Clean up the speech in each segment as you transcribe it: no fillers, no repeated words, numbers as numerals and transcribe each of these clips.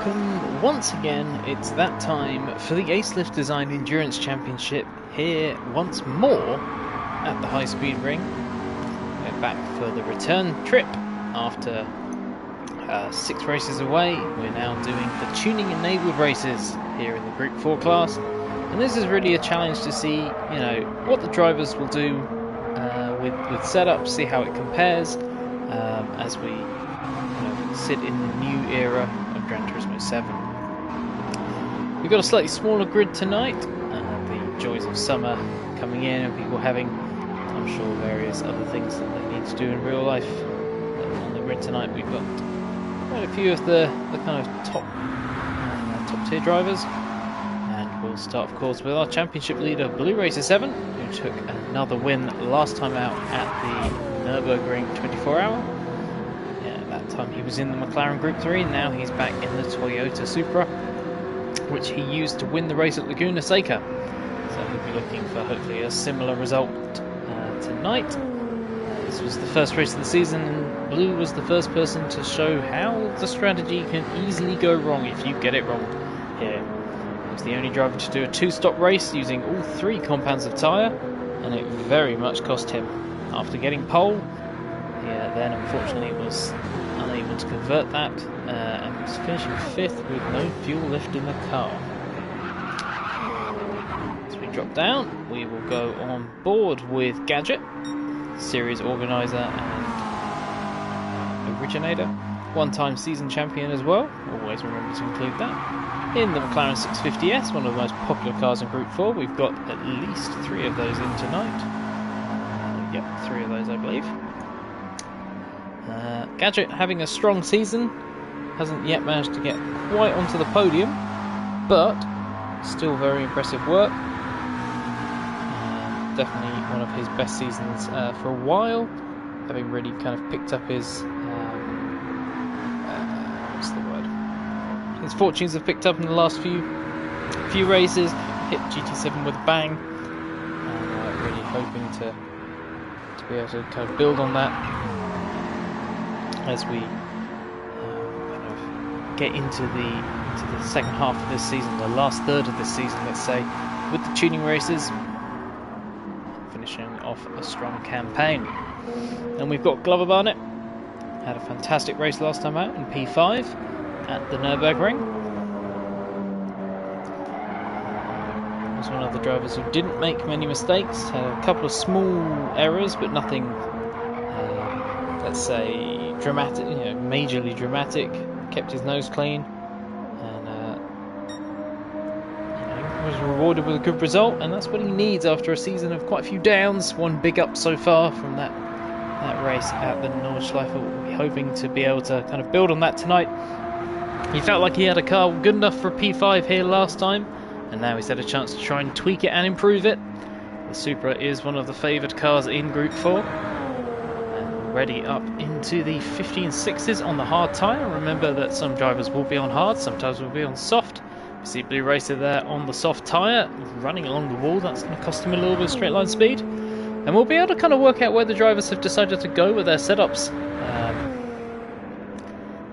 welcome once again. It's that time for the Ace Lift Design Endurance Championship here once more at the High Speed Ring. We're back for the return trip after 6 races away. We're now doing the tuning enabled races here in the Gr.4 class, and this is really a challenge to see, what the drivers will do with setup, see how it compares as we sit in the new era of Gran Turismo 7. We've got a slightly smaller grid tonight, the joys of summer coming in and people having, I'm sure, various other things that they need to do in real life. On the grid tonight we've got quite a few of the kind of top tier drivers, and we'll start of course with our championship leader Blue Racer 7, who took another win last time out at the Nürburgring 24 hour. That time he was in the McLaren Group 3, now he's back in the Toyota Supra, which he used to win the race at Laguna Seca. So he'll be looking for hopefully a similar result tonight. This was the first race of the season, and Blue was the first person to show how the strategy can easily go wrong if you get it wrong here. He was the only driver to do a 2-stop race using all 3 compounds of tyre, and it very much cost him. After getting pole, then unfortunately was unable to convert that and was finishing 5th with no fuel left in the car. As we drop down, we will go on board with Gadget, series organizer and originator, one-time season champion as well, always remember to include that. In the McLaren 650S, one of the most popular cars in Group 4, we've got at least 3 of those in tonight. Yep, 3 of those I believe. Gadget having a strong season, hasn't yet managed to get quite onto the podium, but still very impressive work. Definitely one of his best seasons for a while, having really kind of picked up his his fortunes have picked up in the last few races. Hit GT7 with a bang, and really hoping to be able to kind of build on that as we kind of get into the second half of this season, the last third of this season, let's say, with the tuning races, finishing off a strong campaign. And we've got Glover Barnett, had a fantastic race last time out in P5 at the Nürburgring. Was one of the drivers who didn't make many mistakes, had a couple of small errors, but nothing, let's say, dramatic, majorly dramatic. Kept his nose clean, and was rewarded with a good result, and that's what he needs after a season of quite a few downs. One big up so far from that race at the Nordschleife. We'll be hoping to be able to kind of build on that tonight. He felt like he had a car good enough for a P5 here last time, and now he's had a chance to try and tweak it and improve it. The Supra is one of the favoured cars in Group 4. Already up into the 15.6s on the hard tyre. Remember that some drivers will be on hard, sometimes will be on soft. You see Blue Racer there on the soft tyre, running along the wall. That's going to cost him a little bit of straight line speed. And we'll be able to kind of work out where the drivers have decided to go with their setups.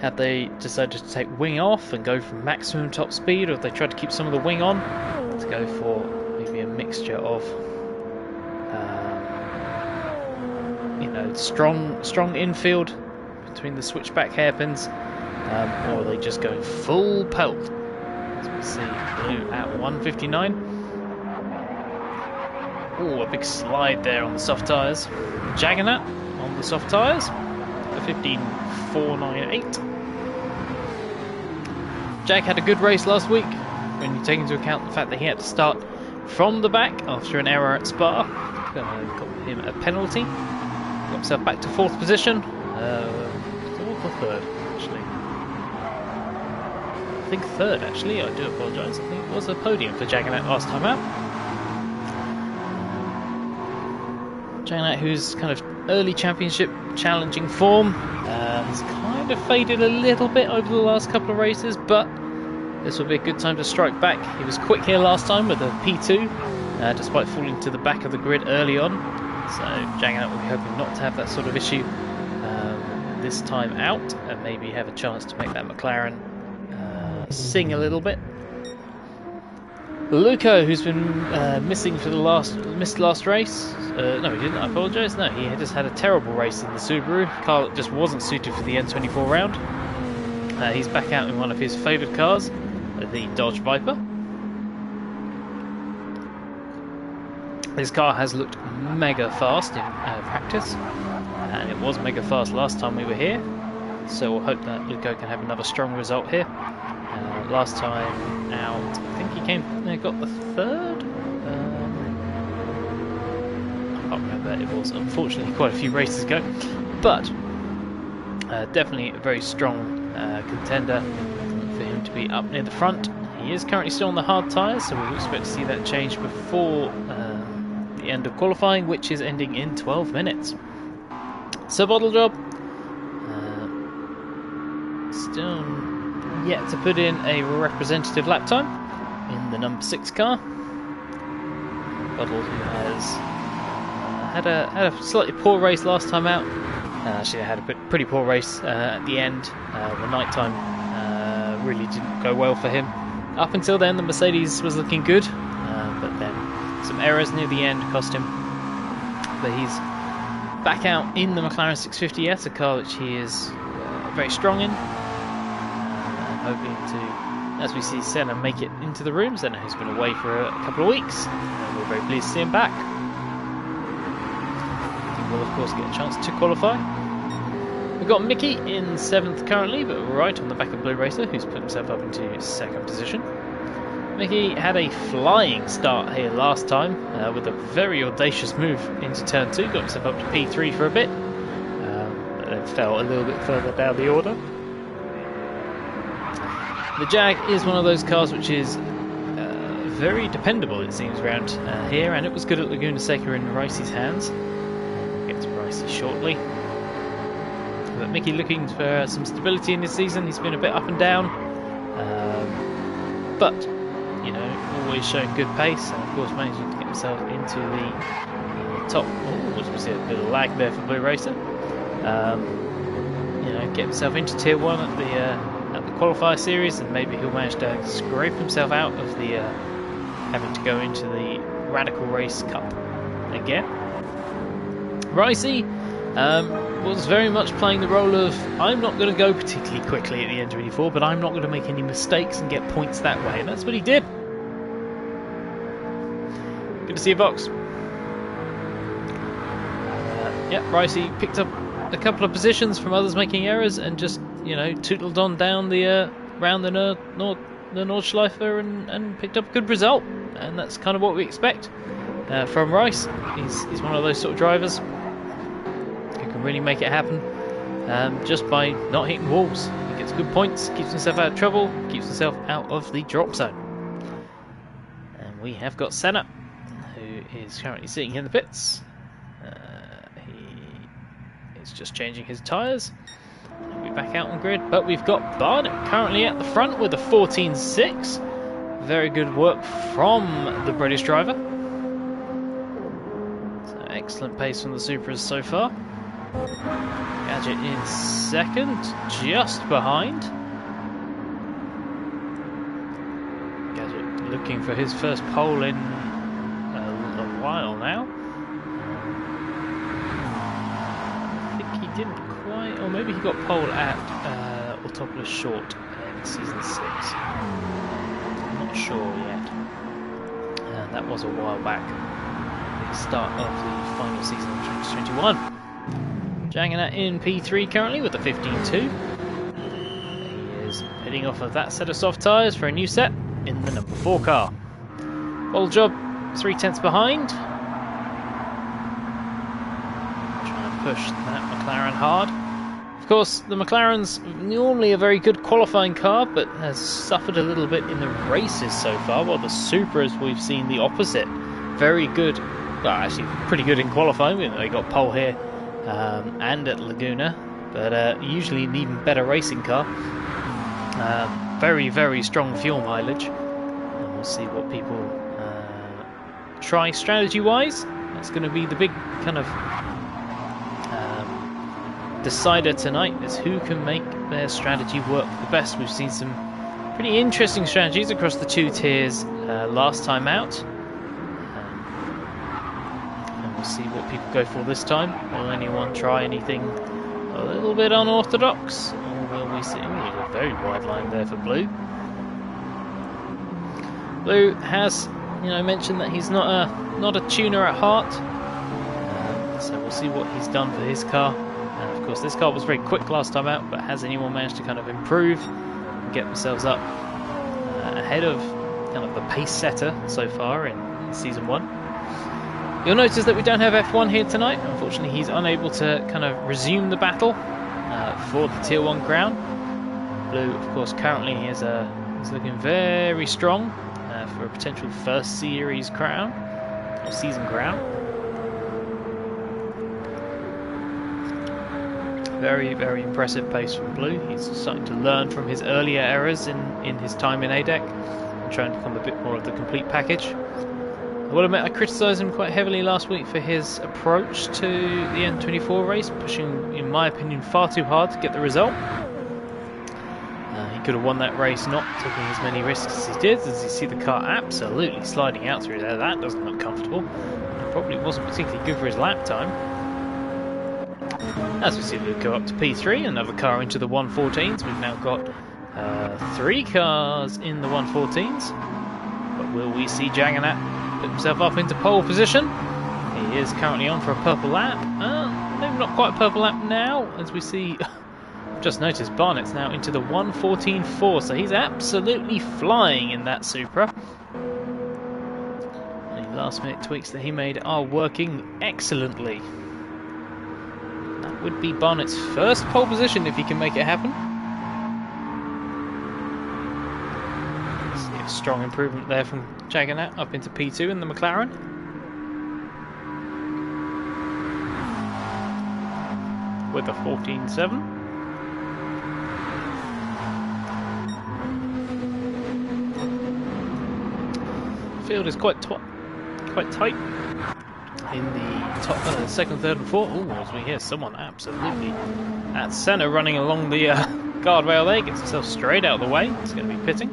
Had they decided to take wing off and go for maximum top speed, or if they tried to keep some of the wing on to go for maybe a mixture of strong infield between the switchback hairpins, or are they just going full pelt? As we see Blue at 159. Oh, a big slide there on the soft tyres. Jaggernaut on the soft tyres, a 15.498. Jag had a good race last week when you take into account the fact that he had to start from the back after an error at Spa. Got him a penalty. Got himself back to 4th position. Or 3rd, actually. I think 3rd, actually. I do apologise. I think it was a podium for Jaggernaut last time out. Jaggernaut, who's kind of early championship challenging form, has kind of faded a little bit over the last couple of races, but this will be a good time to strike back. He was quick here last time with a P2, despite falling to the back of the grid early on. So Jaggernaut will be hoping not to have that sort of issue this time out, and maybe have a chance to make that McLaren sing a little bit. Luco, who's been missing for missed last race. No, he didn't. I apologise. No, he just had a terrible race in the Subaru. Car that just wasn't suited for the N24 round. He's back out in one of his favoured cars, the Dodge Viper. This car has looked mega fast in practice, and it was mega fast last time we were here. So we'll hope that Luco can have another strong result here. Last time out, I think he got the third. I can't remember. It was unfortunately quite a few races ago, but definitely a very strong contender for him to be up near the front. He is currently still on the hard tyres, so we'll expect to see that change before the end of qualifying, which is ending in 12 minutes. So Bottle Job still yet to put in a representative lap time in the number 6 car. Bottle, who has had a slightly poor race last time out. Actually, had a pretty poor race at the end. The night time really didn't go well for him. Up until then, the Mercedes was looking good, but then some errors near the end cost him. But he's back out in the McLaren 650S, a car which he is very strong in. Hoping to, as we see Senna make it into the room. Senna, who's been away for a couple of weeks. We're very pleased to see him back. He will, of course, get a chance to qualify. We've got Mickey in 7th currently, but right on the back of Blue Racer, who's put himself up into 2nd position. Mickey had a flying start here last time with a very audacious move into turn 2, got himself up to P3 for a bit, but then fell a little bit further down the order. The Jag is one of those cars which is very dependable, it seems, around here, and it was good at Laguna Seca in Ricey's hands. We'll get to Ricey shortly. But Mickey looking for some stability in this season. He's been a bit up and down, but you know, always showing good pace, and of course managing to get himself into the top. Oh, as we see a bit of lag there for Blue Racer. You know, get himself into Tier 1 at the qualifier series, and maybe he'll manage to scrape himself out of the having to go into the Radical Race Cup again. Ricey was very much playing the role of, I'm not going to go particularly quickly at the N24, but I'm not going to make any mistakes and get points that way, and that's what he did. Good to see you, Box. Yeah, Ricey picked up a couple of positions from others making errors, and just, you know, tootled on down the round the Nordschleife and picked up a good result, and that's kind of what we expect from Rice. He's one of those sort of drivers who can really make it happen just by not hitting walls. He gets good points, keeps himself out of trouble, keeps himself out of the drop zone. And we have got Senna, who is currently sitting in the pits. He is just changing his tyres. He'll be back out on grid, but we've got Barnett currently at the front with a 14.6. Very good work from the British driver. So excellent pace from the Supras so far. Gadget in 2nd, just behind. Gadget looking for his first pole in a while now. I think he didn't quite, or maybe he got pole at Autopolis Short in season 6. I'm not sure yet. That was a while back, at the start of the final season of 2021. Janganat in P3 currently with a 15.2. He is heading off of that set of soft tyres for a new set in the number 4 car. Bottle Job 3/10 behind. Trying to push that McLaren hard. Of course, the McLaren's normally a very good qualifying car, but has suffered a little bit in the races so far, while the Supras we've seen the opposite. Very good, well actually pretty good in qualifying. They got pole here and at Laguna, but usually an even better racing car. Very, very strong fuel mileage. And we'll see what people try strategy-wise. That's going to be the big kind of decider tonight, is who can make their strategy work the best. We've seen some Pretty interesting strategies across the two tiers last time out. And we'll see what people go for this time. Will anyone try anything a little bit unorthodox? Or will we see... Ooh, there's a very wide line there for Blue. Blue has, mentioned that he's not a tuner at heart. So we'll see what he's done for his car. And of course this car was very quick last time out, but has anyone managed to kind of improve and get themselves up ahead of kind of the pace setter so far in Season 1? You'll notice that we don't have F1 here tonight. Unfortunately he's unable to kind of resume the battle for the Tier 1 crown. Blue of course currently is looking very strong for a potential first series crown, or season crown. Very, very impressive pace from Blue. He's starting to learn from his earlier errors in his time in ADEC and trying to become a bit more of the complete package. I will admit I criticised him quite heavily last week for his approach to the N24 race, pushing, in my opinion, far too hard to get the result. He could have won that race not taking as many risks as he did. As you see the car absolutely sliding out through there, that doesn't look comfortable. It probably wasn't particularly good for his lap time. As we see Luke go up to P3, another car into the 114s. We've now got 3 cars in the 114s. But will we see Jagannath put himself up into pole position? He is currently on for a purple lap. Maybe not quite a purple lap now, as we see... Just noticed Barnett's now into the 114.4, so he's absolutely flying in that Supra. Any last minute tweaks that he made are working excellently. That would be Barnett's first pole position if he can make it happen. See a strong improvement there from Jagannath up into P2 in the McLaren. With a 14.7. Field is quite tight in the top second, third and fourth. Ooh, as we hear someone absolutely at centre running along the guardrail there, gets himself straight out of the way. It's going to be pitting.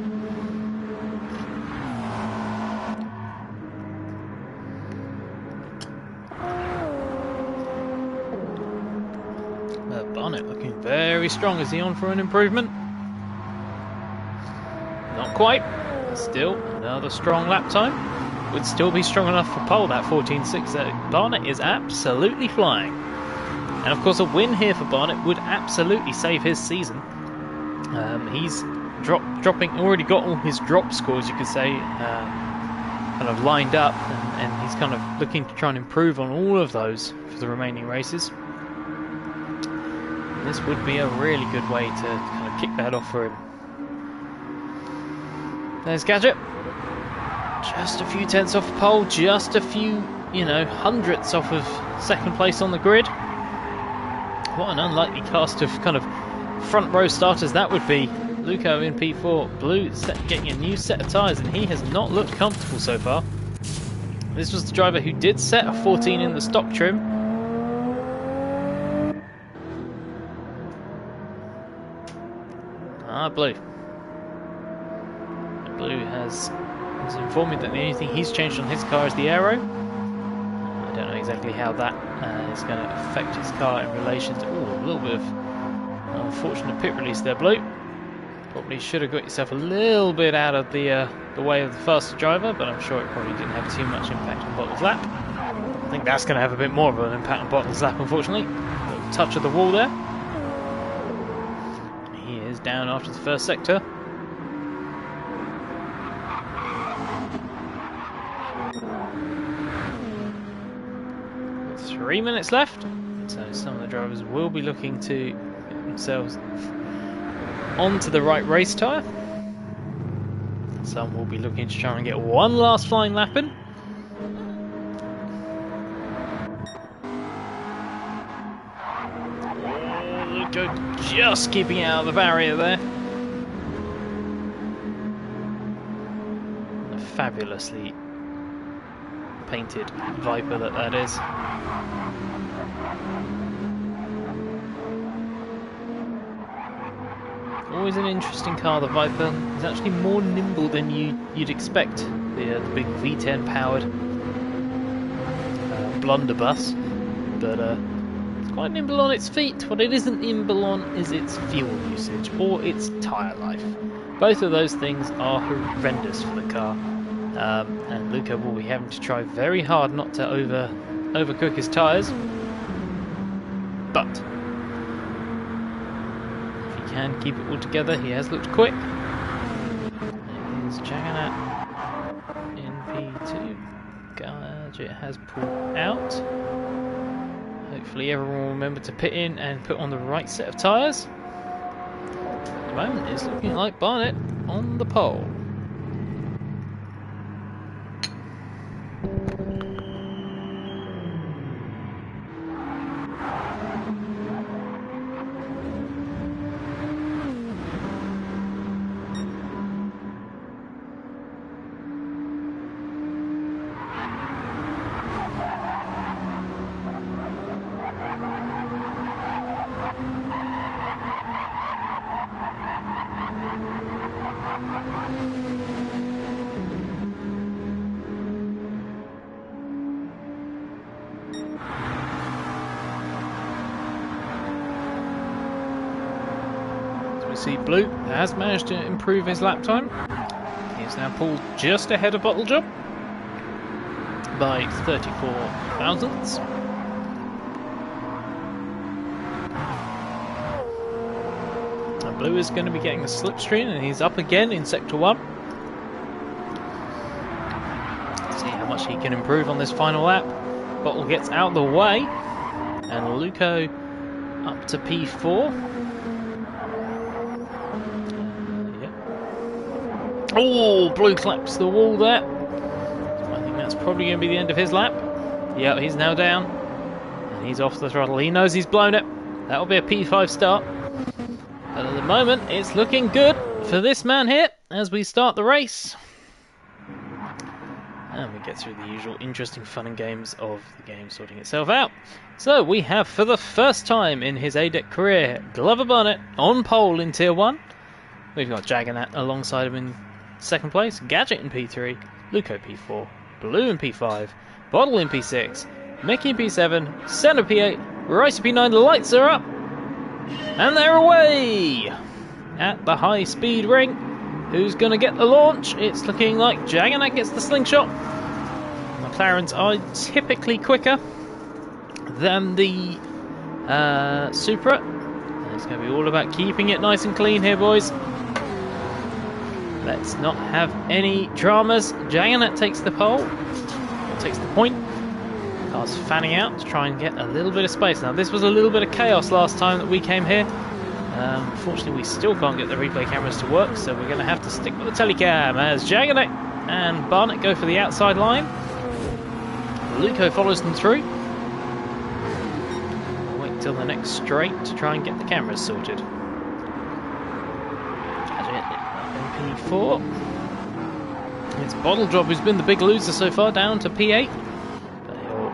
Barnett looking very strong. Is he on for an improvement? Not quite. Still another strong lap time. Would still be strong enough for pole, that 14.6. Barnett is absolutely flying. And of course a win here for Barnett would absolutely save his season. He's dropping, already got all his drop scores, you could say, kind of lined up, and he's kind of looking to try and improve on all of those for the remaining races. This would be a really good way to kind of kick that off for him. There's Gadget. Just a few tenths off pole, just a few, hundredths off of second place on the grid. What an unlikely cast of kind of front row starters that would be. Luco in P4, Blue getting a new set of tyres, and he has not looked comfortable so far. This was the driver who did set a 14 in the stock trim. Blue. Blue has informed me that the only thing he's changed on his car is the aero. I don't know exactly how that is going to affect his car in relation to... Ooh, a little bit of unfortunate pit release there, Blue. Probably should have got yourself a little bit out of the way of the faster driver, but I'm sure it probably didn't have too much impact on Bottas' lap. I think that's going to have a bit more of an impact on Bottas' lap, unfortunately. A little touch of the wall there. He is down after the first sector. 3 minutes left, so some of the drivers will be looking to get themselves onto the right race tyre. Some will be looking to try and get one last flying lap in. Luco just keeping out of the barrier there. A fabulously painted Viper that is. always an interesting car, the Viper. It's actually more nimble than you'd expect. The big V10 powered blunderbuss, but it's quite nimble on its feet. What it isn't nimble on is its fuel usage or its tyre life. Both of those things are horrendous for the car, and Luca will be having to try very hard not to overcook his tyres. But if he can keep it all together, he has looked quick. He's checking out in P2. Gadget has pulled out. Hopefully everyone will remember to pit in and put on the right set of tyres. At the moment it's looking like Barnett on the pole. We see Blue has managed to improve his lap time. He's now pulled just ahead of Bottle Job by 34 thousandths. And Blue is going to be getting a slipstream, and he's up again in Sector 1. See how much he can improve on this final lap. Bottle gets out of the way, and Luco up to P4. Oh, Blue claps the wall there. I think that's probably going to be the end of his lap. Yeah, he's now down. And he's off the throttle. He knows he's blown it. That'll be a P5 start. But at the moment, it's looking good for this man here as we start the race. And we get through the usual interesting fun and games of the game sorting itself out. So we have, for the first time in his ADEC career, Glover Barnett on pole in Tier 1. We've got Jagernat alongside him in second place, Gadget in P3, Luco P4, Blue in P5, Bottle in P6, Mickey in P7, Senna P8, Rice P9, the lights are up, and they're away! At the high speed ring, who's going to get the launch? It's looking like Jagernat gets the slingshot. McLarens are typically quicker than the Supra. It's going to be all about keeping it nice and clean here, boys. Let's not have any dramas. Jagernat takes the pole, or takes the point. Car's fanning out to try and get a little bit of space. Now, this was a little bit of chaos last time that we came here. Unfortunately, we still can't get the replay cameras to work, so we're going to have to stick with the telecam as Jagernat and Barnett go for the outside line. Luco follows them through. We'll wait till the next straight to try and get the cameras sorted. P4. It's Bottle Job who's been the big loser so far, down to P8. But he'll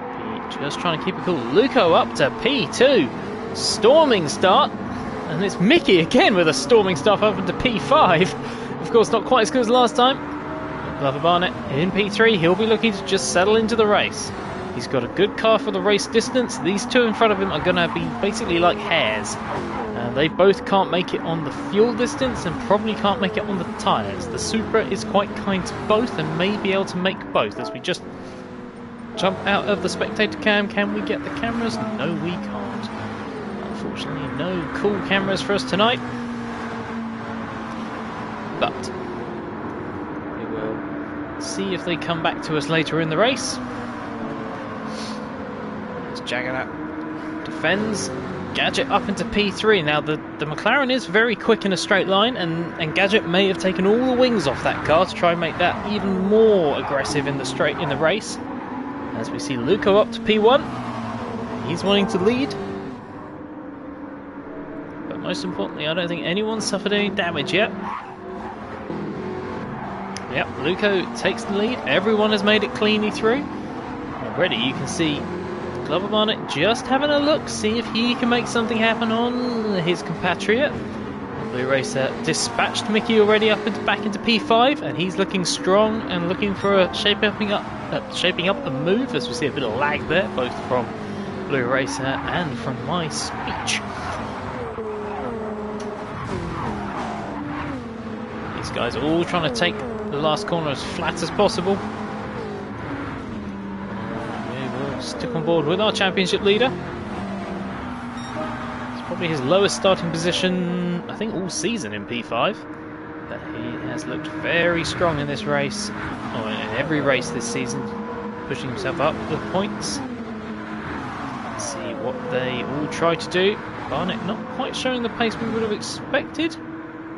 be just trying to keep it cool. Luco up to P2. Storming start. And it's Mickey again with a storming start up into P5. Of course, not quite as good as last time. Glover Barnett in P3. He'll be looking to just settle into the race. He's got a good car for the race distance. These two in front of him are going to be basically like hares. They both can't make it on the fuel distance and probably can't make it on the tyres. The Supra is quite kind to both and may be able to make both. As we just jump out of the spectator cam, can we get the cameras? No, we can't. Unfortunately, no cool cameras for us tonight. But we will see if they come back to us later in the race. As Jagernat defends. Gadget up into P3. Now the McLaren is very quick in a straight line, and Gadget may have taken all the wings off that car to try and make that even more aggressive in the race. As we see Luco up to P1. He's wanting to lead. But most importantly, I don't think anyone's suffered any damage yet. Yep, Luco takes the lead. Everyone has made it cleanly through. Already you can see Glover Barnett just having a look, see if he can make something happen on his compatriot. Blue Racer dispatched Mickey already back into P5, and he's looking strong and looking for a shaping up a move, as we see a bit of lag there, both from Blue Racer and from my speech. These guys are all trying to take the last corner as flat as possible. We will stick on board with our championship leader. Probably his lowest starting position, I think, all season in P5. But he has looked very strong in this race, or in every race this season, pushing himself up the points. Let's see what they all try to do. Barnett not quite showing the pace we would have expected,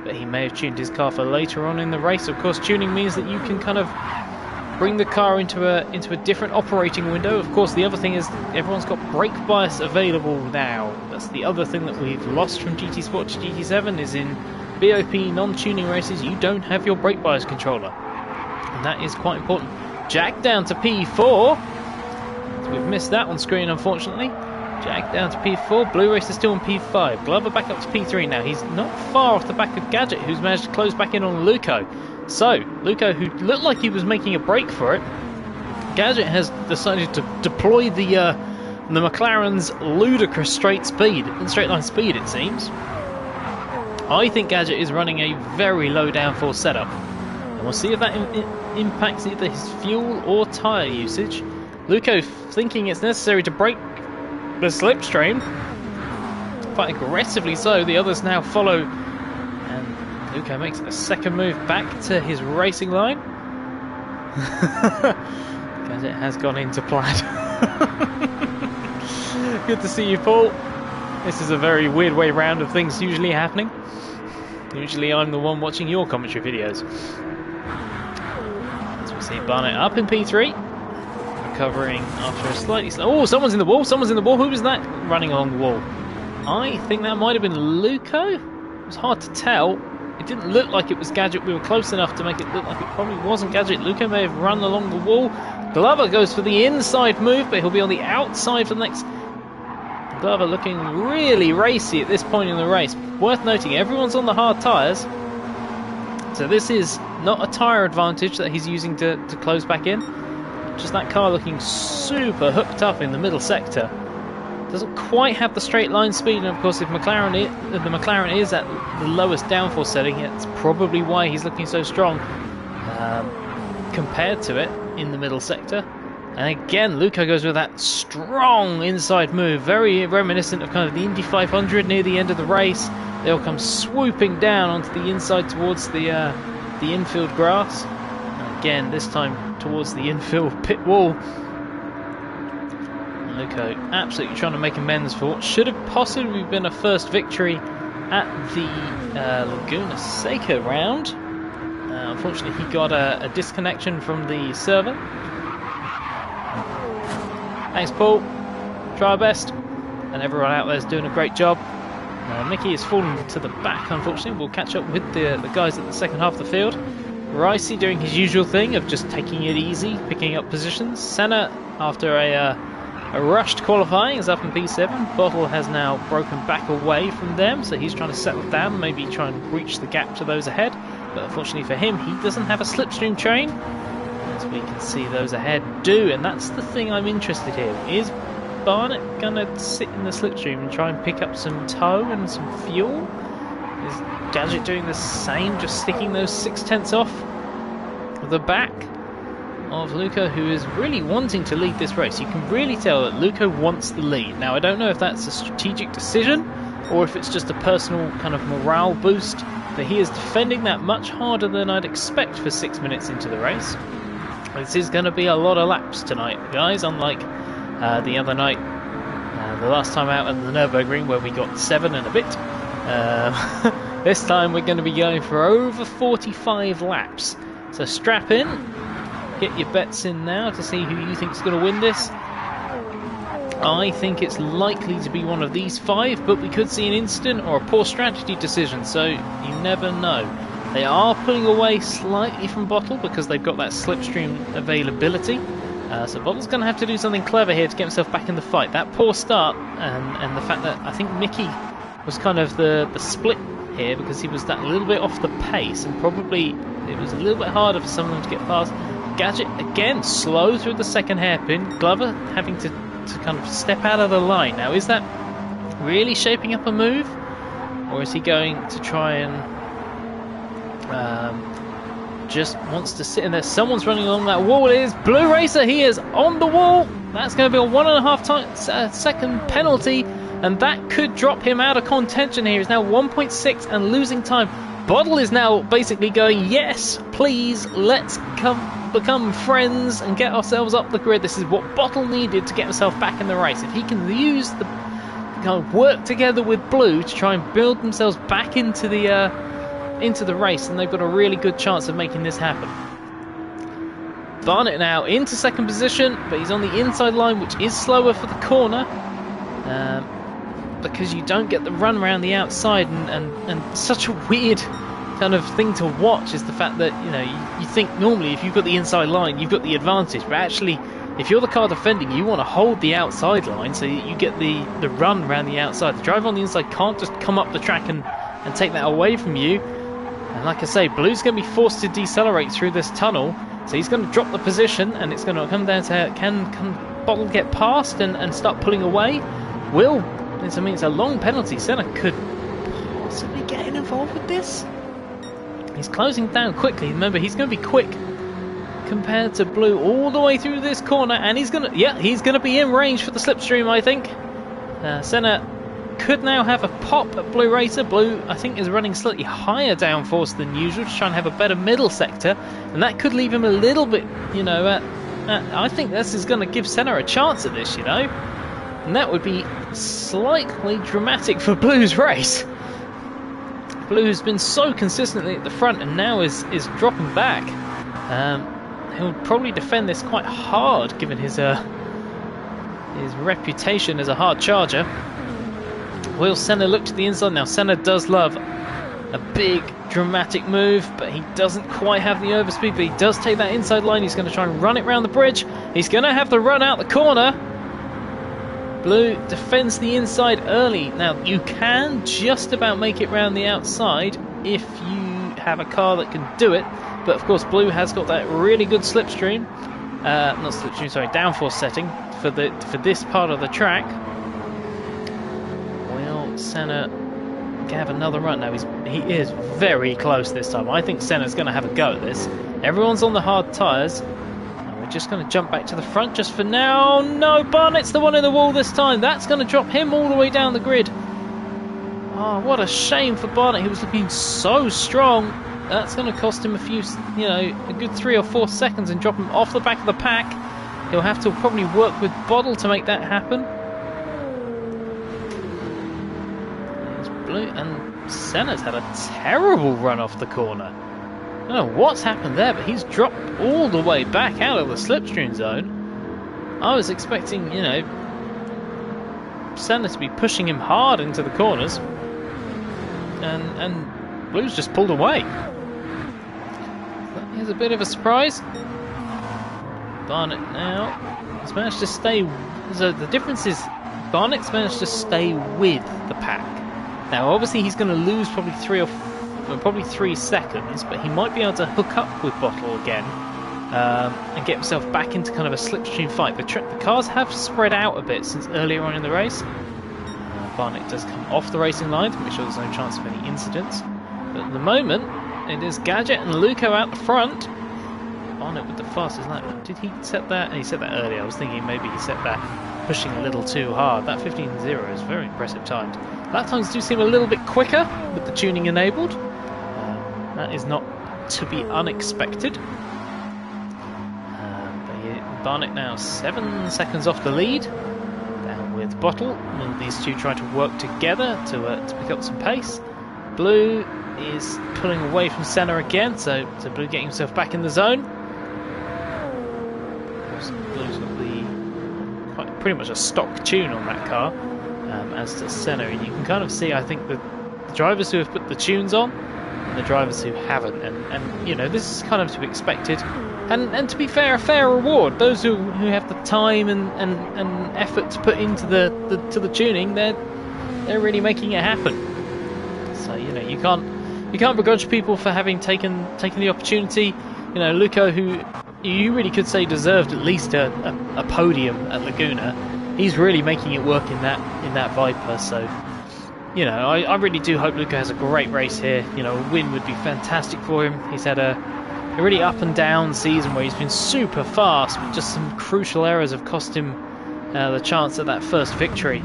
but he may have tuned his car for later on in the race. Of course, tuning means that you can kind of bring the car into a different operating window. Of course, the other thing is everyone's got brake bias available now. That's the other thing that we've lost from GT Sport to GT7 is in BOP non-tuning races you don't have your brake bias controller, and that is quite important. Jack down to P4. So we've missed that on screen, unfortunately. Jack down to P4. Blue Racer still on P5. Glover back up to P3 now. He's not far off the back of Gadget, who's managed to close back in on Luco. So, Luco, who looked like he was making a break for it, Gadget has decided to deploy the McLaren's ludicrous straight line speed, it seems. I think Gadget is running a very low downforce setup, and we'll see if that impacts either his fuel or tyre usage. Luco thinking it's necessary to break the slipstream, quite aggressively so. The others now follow, and Luco makes a second move back to his racing line. Gadget has gone into plaid. Good to see you, Paul. This is a very weird way round of things usually happening. Usually I'm the one watching your commentary videos. As we see Barnett up in P3, recovering after a slightly slow... Oh, someone's in the wall, someone's in the wall. Who was that running along the wall? I think that might have been Luco. It was hard to tell. It didn't look like it was Gadget. We were close enough to make it look like it probably wasn't Gadget. Luco may have run along the wall. Glover goes for the inside move, but he'll be on the outside for the next... Glover looking really racy at this point in the race. Worth noting, everyone's on the hard tyres. So this is not a tyre advantage that he's using to close back in. Just that car looking super hooked up in the middle sector. Doesn't quite have the straight line speed, and of course if the McLaren is at the lowest downforce setting, it's probably why he's looking so strong compared to it in the middle sector. And again, Luco goes with that strong inside move, very reminiscent of kind of the Indy 500 near the end of the race. They'll come swooping down onto the inside towards the infield grass. And again, this time towards the infield pit wall. Luco absolutely trying to make amends for what should have possibly been a first victory at the Laguna Seca round. Unfortunately, he got a disconnection from the server. Thanks, Paul. Try our best. And everyone out there is doing a great job. Mickey has fallen to the back, unfortunately. We'll catch up with the guys at the second half of the field. Ricey doing his usual thing of just taking it easy, picking up positions. Senna, after a rushed qualifying, is up in P7. Bottle has now broken back away from them, so he's trying to settle down, maybe try and breach the gap to those ahead. But unfortunately for him, he doesn't have a slipstream train, as we can see those ahead do, and that's the thing I'm interested in. Is Barnett going to sit in the slipstream and try and pick up some tow and some fuel? Is Gadget doing the same, just sticking those 6/10 off the back of Luco, who is really wanting to lead this race? You can really tell that Luco wants the lead. Now, I don't know if that's a strategic decision or if it's just a personal kind of morale boost, but he is defending that much harder than I'd expect for 6 minutes into the race. This is going to be a lot of laps tonight, guys, unlike the other night, the last time out at the Nürburgring, where we got 7 and a bit. This time we're going to be going for over 45 laps. So strap in, get your bets in now to see who you think is going to win this. I think it's likely to be one of these 5, but we could see an incident or a poor strategy decision, so you never know. They are pulling away slightly from Bottle because they've got that slipstream availability. So Bottle's going to have to do something clever here to get himself back in the fight. That poor start and the fact that I think Mickey was kind of the split here because he was that little bit off the pace, and probably it was a little bit harder for some of them to get past. Gadget again slow through the second hairpin. Glover having to kind of step out of the line. Now, is that really shaping up a move, or is he going to try and just wants to sit in there? Someone's running along that wall. It is Blue Racer. He is on the wall. That's going to be a 1.5 second penalty, and that could drop him out of contention here. He's now 1.6 and losing time. Bottle is now basically going, yes, please, let's become friends and get ourselves up the grid. This is what Bottle needed to get himself back in the race. If he can use the kind of work together with Blue to try and build themselves back into the race, and they've got a really good chance of making this happen. Barnett now into second position, but he's on the inside line, which is slower for the corner, because you don't get the run around the outside, and such a weird kind of thing to watch is the fact that, you know, you think normally if you've got the inside line you've got the advantage, but actually if you're the car defending, you want to hold the outside line so you get the run around the outside. The driver on the inside can't just come up the track and take that away from you. And like I say, Blue's going to be forced to decelerate through this tunnel, so he's going to drop the position, and it's going to come down to can Bottle get past and start pulling away? Will, it's a long penalty. Senna could possibly get involved with this. He's closing down quickly. Remember, he's going to be quick compared to Blue all the way through this corner, and he's going to be in range for the slipstream, I think. Senna could now have a pop at Blue Racer. Blue, I think, is running slightly higher downforce than usual to try and have a better middle sector, and that could leave him a little bit, you know, I think this is going to give Senna a chance at this, you know, and that would be slightly dramatic for Blue's race. Blue's been so consistently at the front and now is dropping back. He'll probably defend this quite hard given his reputation as a hard charger. Will Senna look to the inside? Now Senna does love a big dramatic move, but he doesn't quite have the overspeed, but he does take that inside line. He's going to try and run it round the bridge. He's going to have the run out the corner. Blue defends the inside early. Now you can just about make it round the outside if you have a car that can do it, but of course Blue has got that really good slipstream, not slipstream, sorry, downforce setting for this part of the track. Will Senna have another run? Now he is very close this time. I think Senna's going to have a go at this. Everyone's on the hard tyres. Just going to jump back to the front just for now. No, Barnett's the one in the wall this time. That's going to drop him all the way down the grid. Oh, what a shame for Barnett. He was looking so strong. That's going to cost him a good 3 or 4 seconds and drop him off the back of the pack. He'll have to probably work with Bottle to make that happen. There's Blue, and Senna's had a terrible run off the corner. I don't know what's happened there, but he's dropped all the way back out of the slipstream zone. I was expecting, you know, Senna to be pushing him hard into the corners, and Blue's just pulled away. Here's a bit of a surprise. Barnett now has managed to stay. So the difference is Barnett's managed to stay with the pack. Now, obviously, he's going to lose probably 3 seconds, but he might be able to hook up with Bottle again and get himself back into kind of a slipstream fight. The cars have spread out a bit since earlier on in the race. Barnett does come off the racing line to make sure there's no chance of any incidents. But at the moment, it is Gadget and Luco out the front. Barnett with the fastest lap. Did he set that? He set that earlier. I was thinking maybe he set that pushing a little too hard. That 15.0 is very impressive timed. Lap times do seem a little bit quicker with the tuning enabled. That is not to be unexpected. Barnett now 7 seconds off the lead. Down with Bottle. And these two try to work together to pick up some pace. Blue is pulling away from Senna again, so Blue getting himself back in the zone. Blue's got pretty much a stock tune on that car, as does Senna, and you can kind of see, I think, the drivers who have put the tunes on and the drivers who haven't, and you know, this is kind of to be expected, and to be fair, a fair reward. Those who have the time and effort to put into the tuning, they're really making it happen. So, you know, you you can't begrudge people for having taken the opportunity. You know, Luco, who you really could say deserved at least a podium at Laguna, he's really making it work in that Viper. So, you know, I really do hope Luco has a great race here. You know, a win would be fantastic for him. He's had a really up and down season where he's been super fast, but just some crucial errors have cost him the chance at that first victory.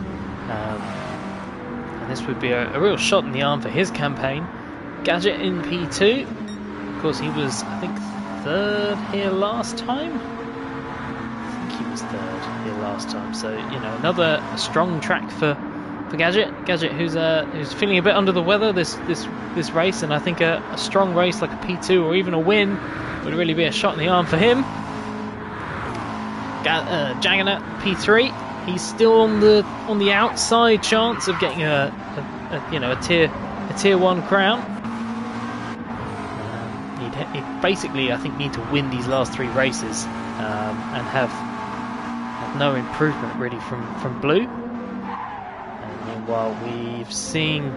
And this would be a real shot in the arm for his campaign. Gadget in P2. Of course, he was, I think, third here last time. I think he was third here last time. So, you know, another strong track for Gadget. Gadget, who's feeling a bit under the weather this race, and I think a strong race like a P2 or even a win would really be a shot in the arm for him. Jagannath P3. He's still on the outside chance of getting a tier 1 crown. He'd basically, I think, need to win these last 3 races and have no improvement really from Blue. While we've seen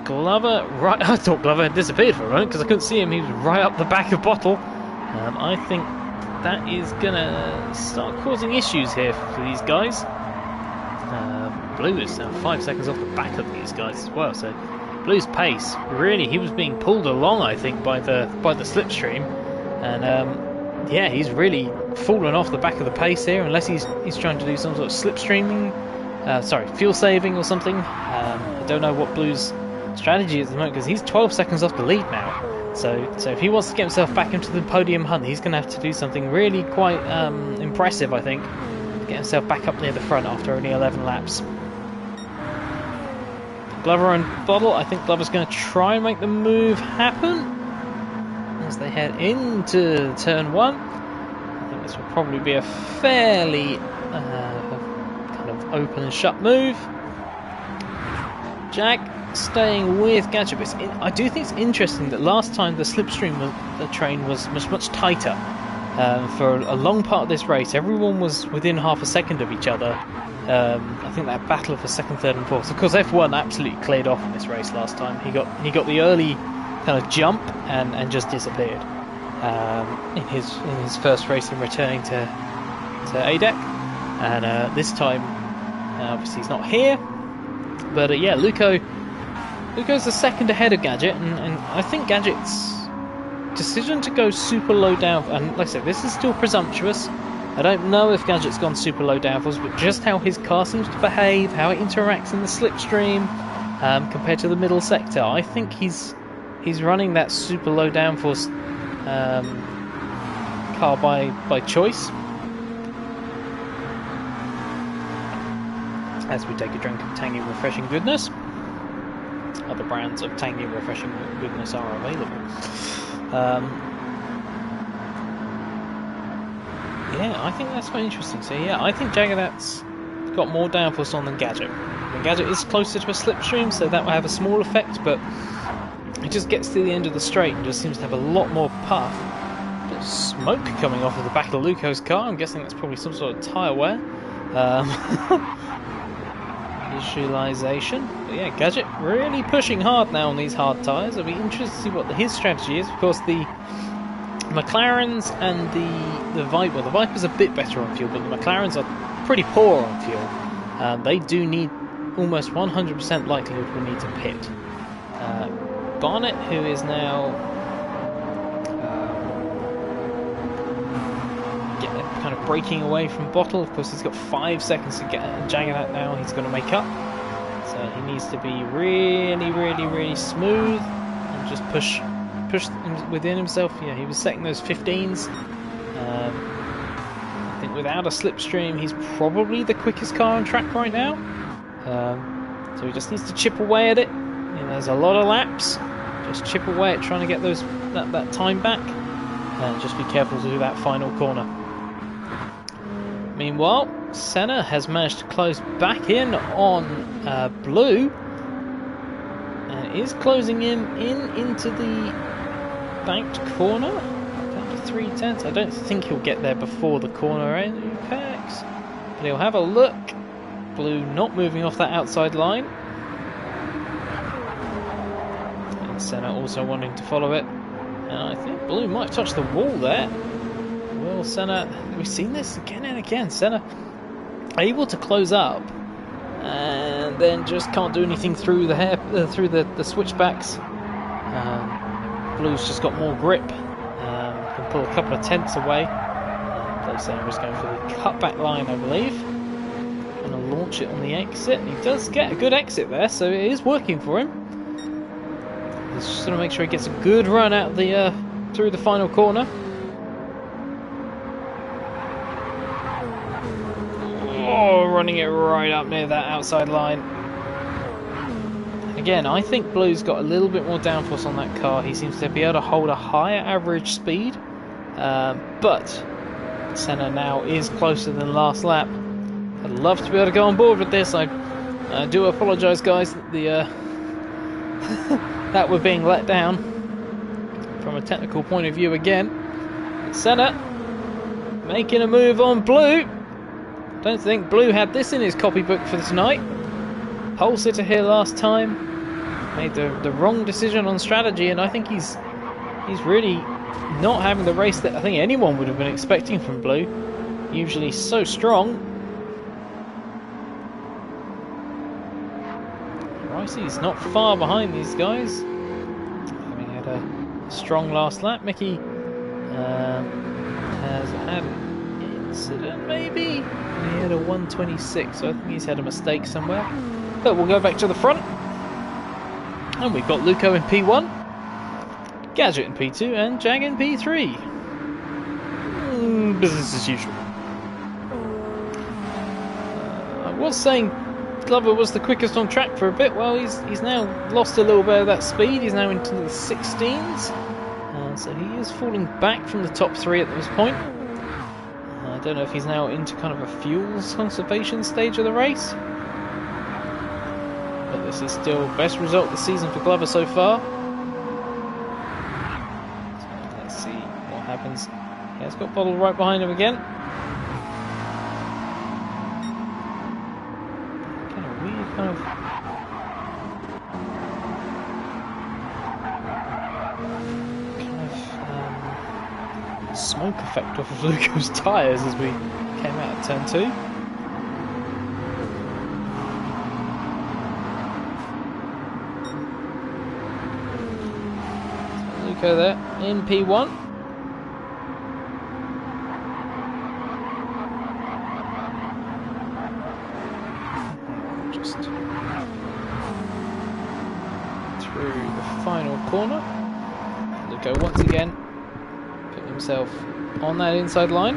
Glover, right, I thought Glover had disappeared for a moment because I couldn't see him. He was right up the back of Bottle. I think that is going to start causing issues here for these guys. Blue is 5 seconds off the back of these guys as well. So Blue's pace, really, he was being pulled along, I think, by the slipstream, and yeah, he's really fallen off the back of the pace here, unless he's trying to do some sort of slipstreaming. Fuel saving or something. I don't know what Blue's strategy is at the moment, because he's 12 seconds off the lead now. So if he wants to get himself back into the podium hunt, he's going to have to do something really quite impressive, I think, to get himself back up near the front after only 11 laps. Glover and Bottle, I think Glover's going to try and make the move happen as they head into turn 1. I think this will probably be a fairly open and shut move. Jack staying with Gadget. I do think it's interesting that last time the slipstream the train was much tighter. For a long part of this race, everyone was within half a second of each other. I think that battle for second, third, and fourth. Of course, F1 absolutely cleared off in this race last time. He got the early kind of jump and just disappeared in his first race in returning to ADEC. And this time, obviously he's not here, but yeah, Luco's the second ahead of Gadget, and I think Gadget's decision to go super low down, and like I said, this is still presumptuous. I don't know if Gadget's gone super low downforce, but just how his car seems to behave, how it interacts in the slipstream compared to the middle sector, I think he's running that super low downforce car by choice. As we take a drink of Tangy Refreshing Goodness. Other brands of Tangy Refreshing Goodness are available. Yeah, I think that's quite interesting. So yeah, I think Jagannath's got more downforce on than Gadget. And Gadget is closer to a slipstream, so that will have a small effect, but it just gets to the end of the straight and just seems to have a lot more puff. Bit of smoke coming off of the back of Luco's car. I'm guessing that's probably some sort of tyre wear. Visualization. But yeah, Gadget really pushing hard now on these hard tyres. It'll be interesting to see what his strategy is. Of course, the McLarens and the Viper. Well, the Viper's a bit better on fuel, but the McLarens are pretty poor on fuel. They do need almost 100% likelihood will need to pit. Barnett, who is now kind of breaking away from Bottle. Of course, he's got 5 seconds to get Jagannath now. He's going to make up. So he needs to be really smooth and just push within himself. Yeah, he was setting those 15s. I think without a slipstream, he's probably the quickest car on track right now. So he just needs to chip away at it. You know, there's a lot of laps. Just chip away at trying to get that time back, and just be careful to do that final corner. Meanwhile, Senna has managed to close back in on Blue, and is closing him into the banked corner, down to 3/10. I don't think he'll get there before the corner apex, but he'll have a look. Blue not moving off that outside line. And Senna also wanting to follow it. And I think Blue might have touched the wall there. Will Senna... We've seen this again and again. Senna able to close up and then just can't do anything through the through the switchbacks. Blue's just got more grip. Can pull a couple of tenths away. Blue Senna is going for the cutback line, I believe. Going to launch it on the exit. He does get a good exit there, so it is working for him. He's just going to make sure he gets a good run out the through the final corner. Oh, running it right up near that outside line. Again, I think Blue's got a little bit more downforce on that car. He seems to be able to hold a higher average speed, but Senna now is closer than last lap. I'd love to be able to go on board with this. I do apologise, guys, that that we're being let down from a technical point of view again. Senna making a move on Blue. Don't think Blue had this in his copybook for tonight. Pole sitter here last time. Made the wrong decision on strategy, and I think he's really not having the race that I think anyone would have been expecting from Blue. Usually so strong. Ricey's not far behind these guys. Having had a strong last lap. Mickey has had an incident, maybe? He had a 126, so I think he's had a mistake somewhere. But we'll go back to the front. And we've got Luco in P1, Gadget in P2, and Jag in P3. Business as usual. I was saying Glover was the quickest on track for a bit. Well, he's now lost a little bit of that speed. He's now into the 16s. So he is falling back from the top 3 at this point. I don't know if he's now into kind of a fuels conservation stage of the race. But this is still best result of the season for Glover so far. So let's see what happens. He has got Bottle right behind him again. Kind of weird kind of smoke effect off of Luco's tyres as we came out of turn 2. Luco there in P1. Just through the final corner. Luco once again put himself on that inside line.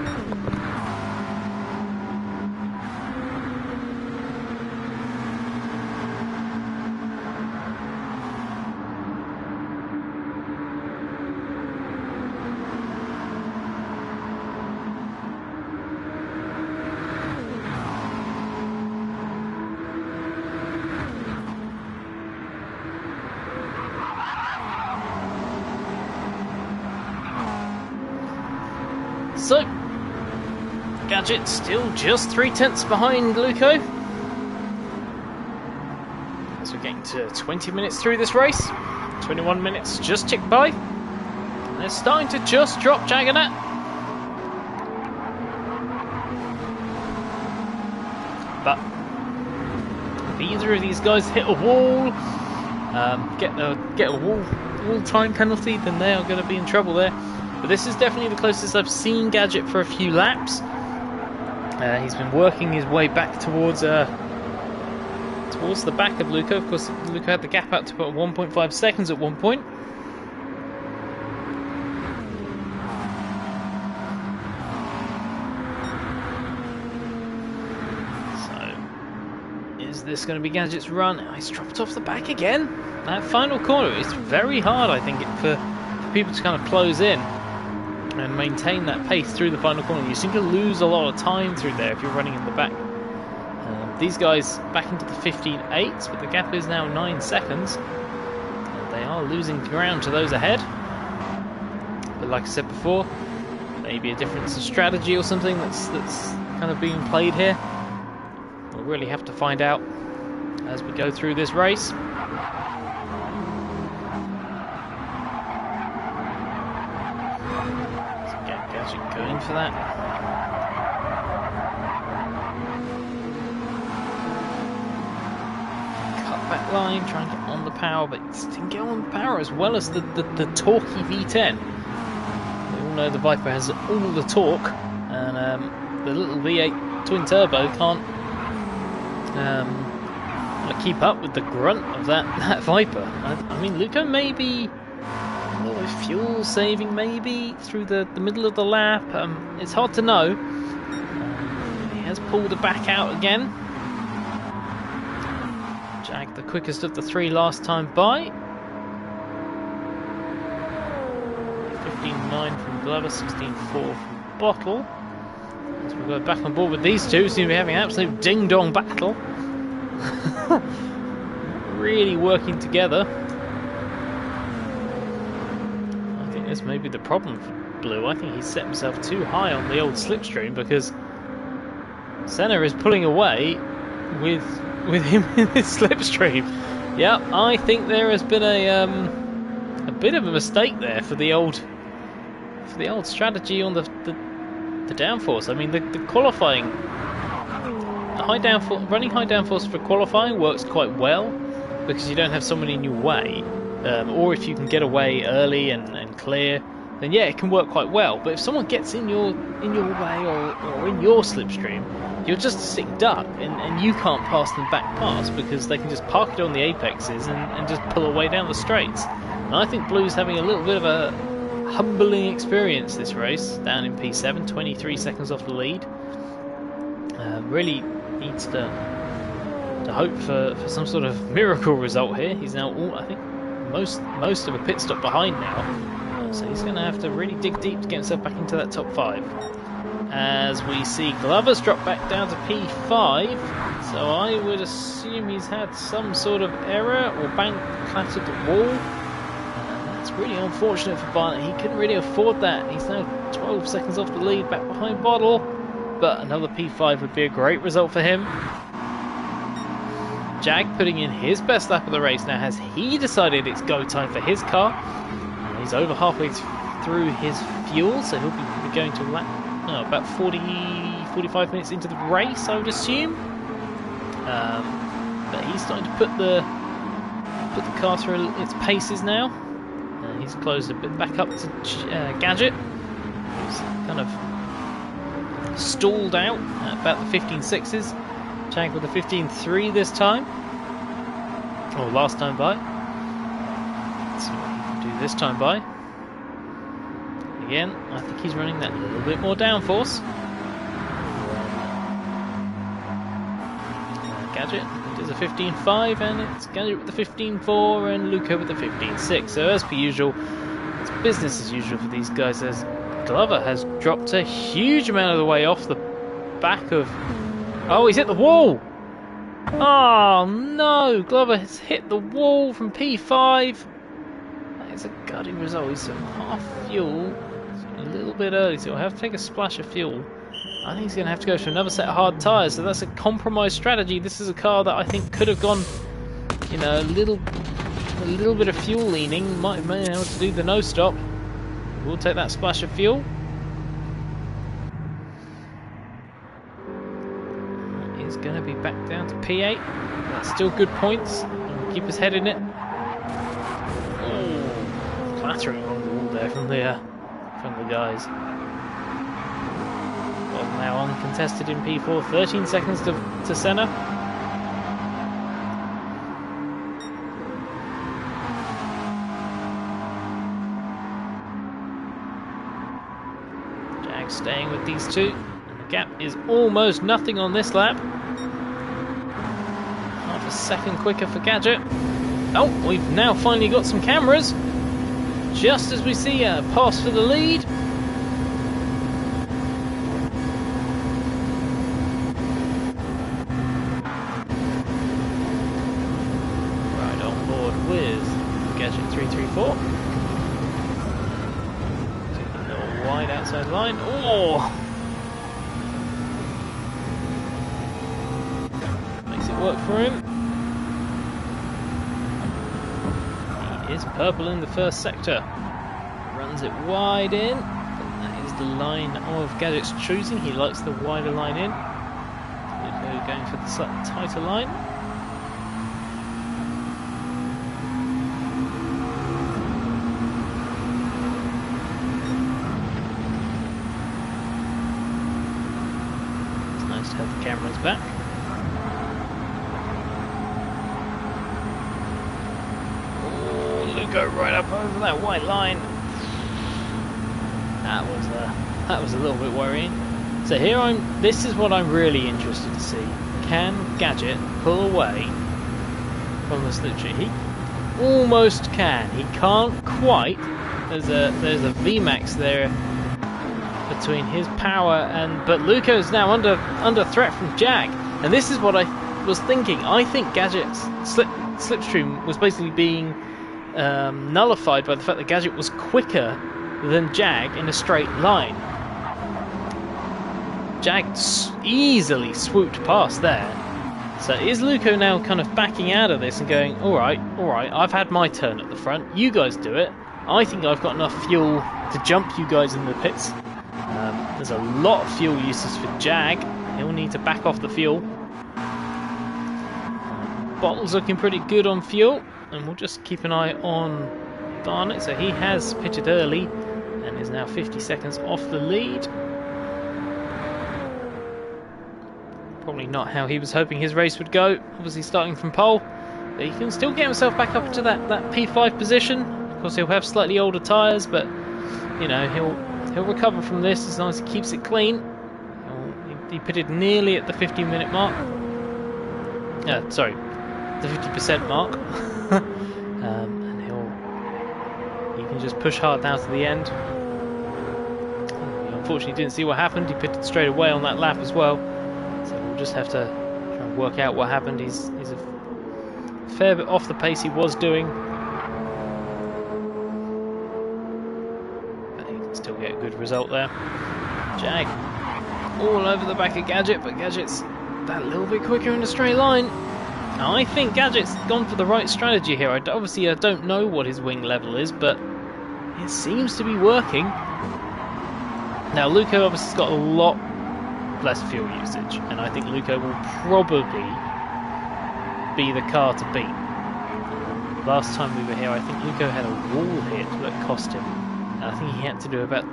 So, Gadget still just 3 tenths behind Luco. As we're getting to 20 minutes through this race. 21 minutes just ticked by. And they're starting to just drop Jaggernaut. But if either of these guys hit a wall, get a wall time penalty, then they are going to be in trouble there. But this is definitely the closest I've seen Gadget for a few laps. He's been working his way back towards the back of Luco. Of course, Luco had the gap out to about 1.5 seconds at one point. So, is this going to be Gadget's run? Oh, he's dropped off the back again. That final corner is very hard, I think, for people to kind of close in and maintain that pace through the final corner. You seem to lose a lot of time through there if you're running in the back. These guys back into the 15.8s, but the gap is now 9 seconds. They are losing ground to those ahead. But like I said before, maybe a difference of strategy or something that's kind of being played here. We'll really have to find out as we go through this race. Gadget going for that. Back line, trying to get on the power, but it didn't get on the power as well as the torquey V10. We all know the Viper has all the torque, and the little V8 twin turbo can't keep up with the grunt of that Viper. I mean, Luco maybe a little bit of fuel saving, maybe through the middle of the lap. It's hard to know. He has pulled the back out again. Jag the quickest of the three last time by. 15.9 from Glover, 16.4 from Bottle. As we go back on board with these two, seem to be having an absolute ding-dong battle. Really working together. I think this may be the problem for Blue. I think he's set himself too high on the old slipstream, because Senna is pulling away with him in this slipstream. Yeah, I think there has been a bit of a mistake there for the old strategy on the downforce. I mean, the qualifying, running high downforce for qualifying works quite well because you don't have someone in your way, or if you can get away early and clear, then yeah, it can work quite well. But if someone gets in your way or in your slipstream, you're just a sick duck, and you can't pass them back past because they can just park it on the apexes and just pull away down the straights. And I think Blue's having a little bit of a humbling experience this race, down in P7, 23 seconds off the lead. Really needs to hope for some sort of miracle result here. He's now, I think, most of a pit stop behind now, so he's going to have to really dig deep to get himself back into that top 5. As we see Glover's drop back down to P5, so I would assume he's had some sort of error or bank clattered the wall. That's really unfortunate for Barnett. He couldn't really afford that. He's now 12 seconds off the lead, back behind Bottle, but another P5 would be a great result for him. Jag putting in his best lap of the race now. Has he decided it's go time for his car? He's over halfway through his fuel, so he'll be going to lap about 45 minutes into the race, I would assume. But he's starting to put the car through its paces now. He's closed a bit back up to Gadget. He's kind of stalled out at about the 15.6s. Jag with the 15.3 this time, or last time by. Let's see what he can do this time by. Again, I think he's running that little bit more downforce. Gadget does a 15.5, and it's Gadget with the 15.4 and Luca with the 15.6. So as per usual, it's business as usual for these guys, as Glover has dropped a huge amount of the way off the back of... Oh, he's hit the wall! Oh no! Glover has hit the wall from P5. That is a gutting result. He's at half fuel. A little bit early, so he'll have to take a splash of fuel. I think he's going to have to go for another set of hard tyres, so that's a compromise strategy. This is a car that I think could have gone, you know, a little bit of fuel leaning. Might have been able to do the no stop. We'll take that splash of fuel. He's going to be back down to P8. That's still good points. He'll keep his head in it. Oh, clattering along the wall there from the guys. Well, now uncontested in P4, 13 seconds to Senna. Jag staying with these two, and the gap is almost nothing on this lap. Half a second quicker for Gadget. Oh, we've now finally got some cameras. Just as we see a pass for the lead. Right on board with Gadget 334. Taking a little wide outside line. Oh! Makes it work for him. Is purple in the first sector, runs it wide in, but that is the line of Gadget's choosing. He likes the wider line in. Luco going for the slightly tighter line. It's nice to have the cameras back. Go right up over that white line. That was a little bit worrying. So here this is what I'm really interested to see. Can Gadget pull away from the slipstream? He almost can. He can't quite. There's a VMAX there between his power but Luco's now under threat from Jag. And this is what I was thinking. I think Gadget's slipstream was basically being nullified by the fact that Gadget was quicker than Jag in a straight line. Jag easily swooped past there. So is Luco now kind of backing out of this and going, alright, I've had my turn at the front, you guys do it. I think I've got enough fuel to jump you guys in the pits. There's a lot of fuel uses for Jag. He'll need to back off the fuel. Bottle's looking pretty good on fuel. And we'll just keep an eye on Barnett. So he has pitted early and is now 50 seconds off the lead. Probably not how he was hoping his race would go. Obviously starting from pole. But he can still get himself back up to that P5 position. Of course he'll have slightly older tyres, but you know, he'll recover from this as long as he keeps it clean. He pitted nearly at the 15-minute mark. Sorry, the 50% mark. And he can just push hard down to the end. He unfortunately didn't see what happened. He pitted straight away on that lap as well. So we'll just have to try and work out what happened. He's a fair bit off the pace he was doing. But he can still get a good result there. Jag all over the back of Gadget, but Gadget's that little bit quicker in a straight line. Now, I think Gadget's gone for the right strategy here. Obviously, I don't know what his wing level is, but it seems to be working. Now, Luco obviously has got a lot less fuel usage, and I think Luco will probably be the car to beat. Last time we were here, I think Luco had a wall hit that cost him. And I think he had to do about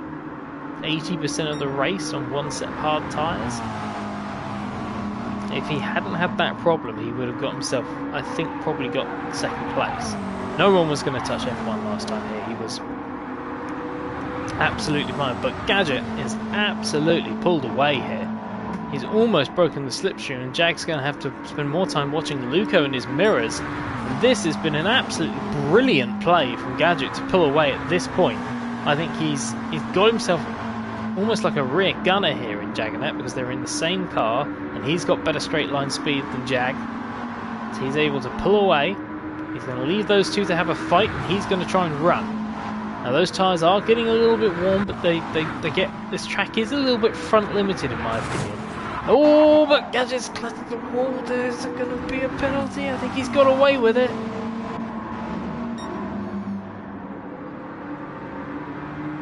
80% of the race on one set of hard tyres. If he hadn't had that problem, he would have got himself, I think, probably got second place. No one was going to touch F1 last time here. He was absolutely fine. But Gadget is absolutely pulled away here. He's almost broken the slipstream, and Jag's going to have to spend more time watching Luco and his mirrors. And this has been an absolutely brilliant play from Gadget to pull away at this point. I think he's got himself almost like a rear gunner here in Jagonet because they're in the same car and he's got better straight line speed than Jag. So he's able to pull away. He's going to leave those two to have a fight and he's going to try and run. Now those tyres are getting a little bit warm, but they get, this track is a little bit front limited in my opinion. Oh, but Gadget's clattered the wall. There's going to be a penalty. I think he's got away with it.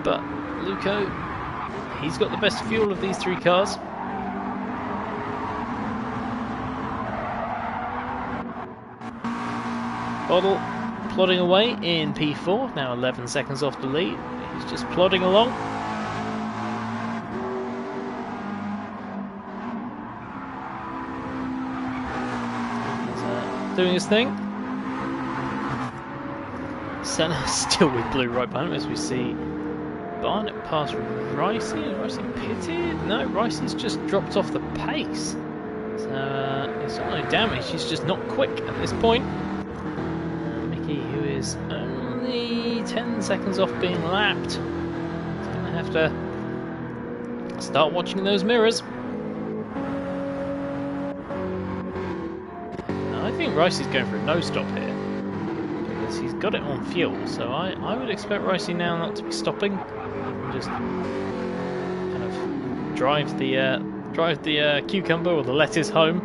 But Luco, he's got the best fuel of these three cars. Bottle plodding away in P4, now 11 seconds off the lead. He's just plodding along. He's doing his thing. Senna still with blue right behind him as we see Barnett past Ricey. Is Ricey pitted? No, Ricey's just dropped off the pace. So it's not no damage, he's just not quick at this point. Mickey, who is only 10 seconds off being lapped, is going to have to start watching those mirrors. Now, I think Ricey's going for a no-stop here. He's got it on fuel, so I would expect Ricey now not to be stopping. He can just kind of drive the cucumber or the lettuce home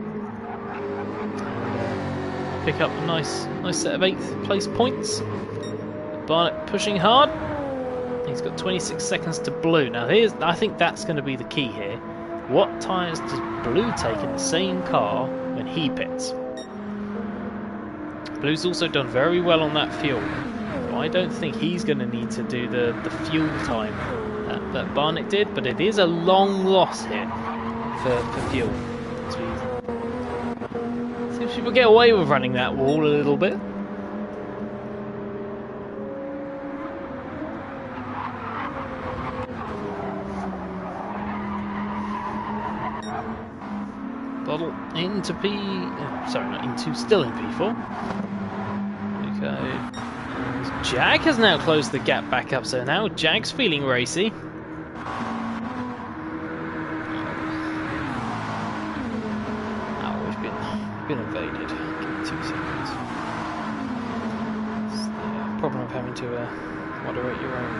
and pick up a nice set of 8th place points. Barnett pushing hard. He's He's got 26 seconds to Blue. Now, I think that's going to be the key here. What tyres does Blue take in the same car when he pits? Blue's also done very well on that fuel. So I don't think he's going to need to do the fuel time that Barnett did, but it is a long loss here for fuel. Seems people get away with running that wall a little bit. Bottle into still in P4. Okay. Jag has now closed the gap back up, so now Jag's feeling racy. Oh, we've been invaded. Give me 2 seconds. It's the problem of having to moderate your own.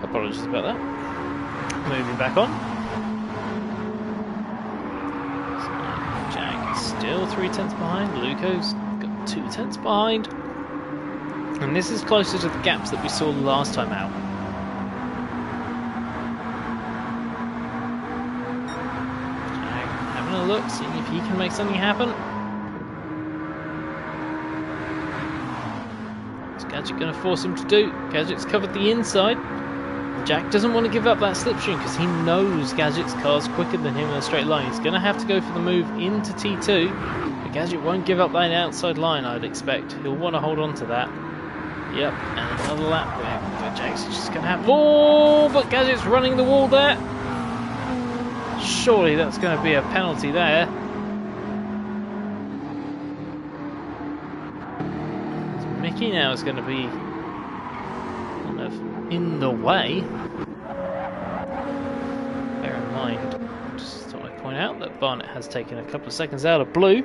Apologies about that. Moving back on. So Jag is still 3/10 behind. Luco's got 2/10 behind. And this is closer to the gaps that we saw last time out. Jag having a look, seeing if he can make something happen. What's Gadget going to force him to do? Gadget's covered the inside. Jack doesn't want to give up that slipstream because he knows Gadget's car's quicker than him in a straight line. He's going to have to go for the move into T2, but Gadget won't give up that outside line, I'd expect. He'll want to hold on to that. Yep, and another lap where Jack's just going to have... Oh, but Gadget's running the wall there. Surely that's going to be a penalty there. Mickey now is going to be kind of in the way. Bear in mind, just thought I'd point out that Barnett has taken a couple of seconds out of Blue.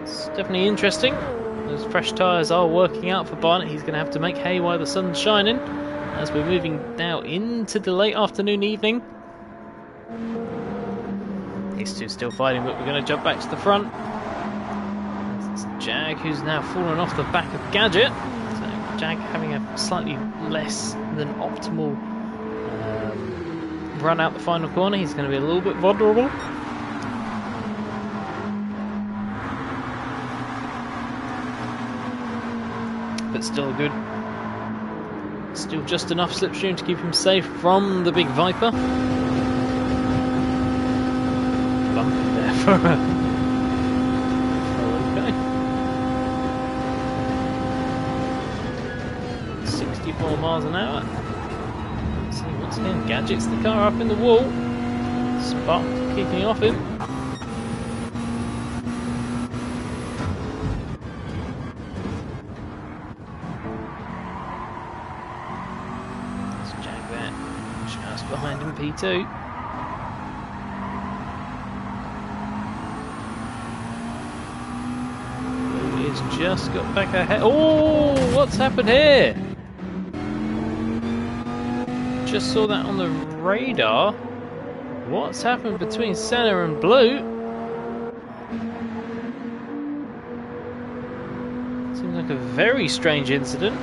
It's definitely interesting. Those fresh tyres are working out for Barnett. He's going to have to make hay while the sun's shining, as we're moving now into the late afternoon evening. These two still fighting, but we're going to jump back to the front. It's Jag who's now fallen off the back of Gadget. Jag having a slightly less than optimal run out the final corner. He's going to be a little bit vulnerable. But still good. Still just enough slipstream to keep him safe from the big Viper. Bumping there for a... 64 miles an hour. Let's see, once again, Gadget's the car up in the wall. Spark kicking off him. There's Jag there, just behind him, P2. He's just got back ahead. Oh, what's happened here? Just saw that on the radar. What's happened between Senna and Blue? Seems like a very strange incident.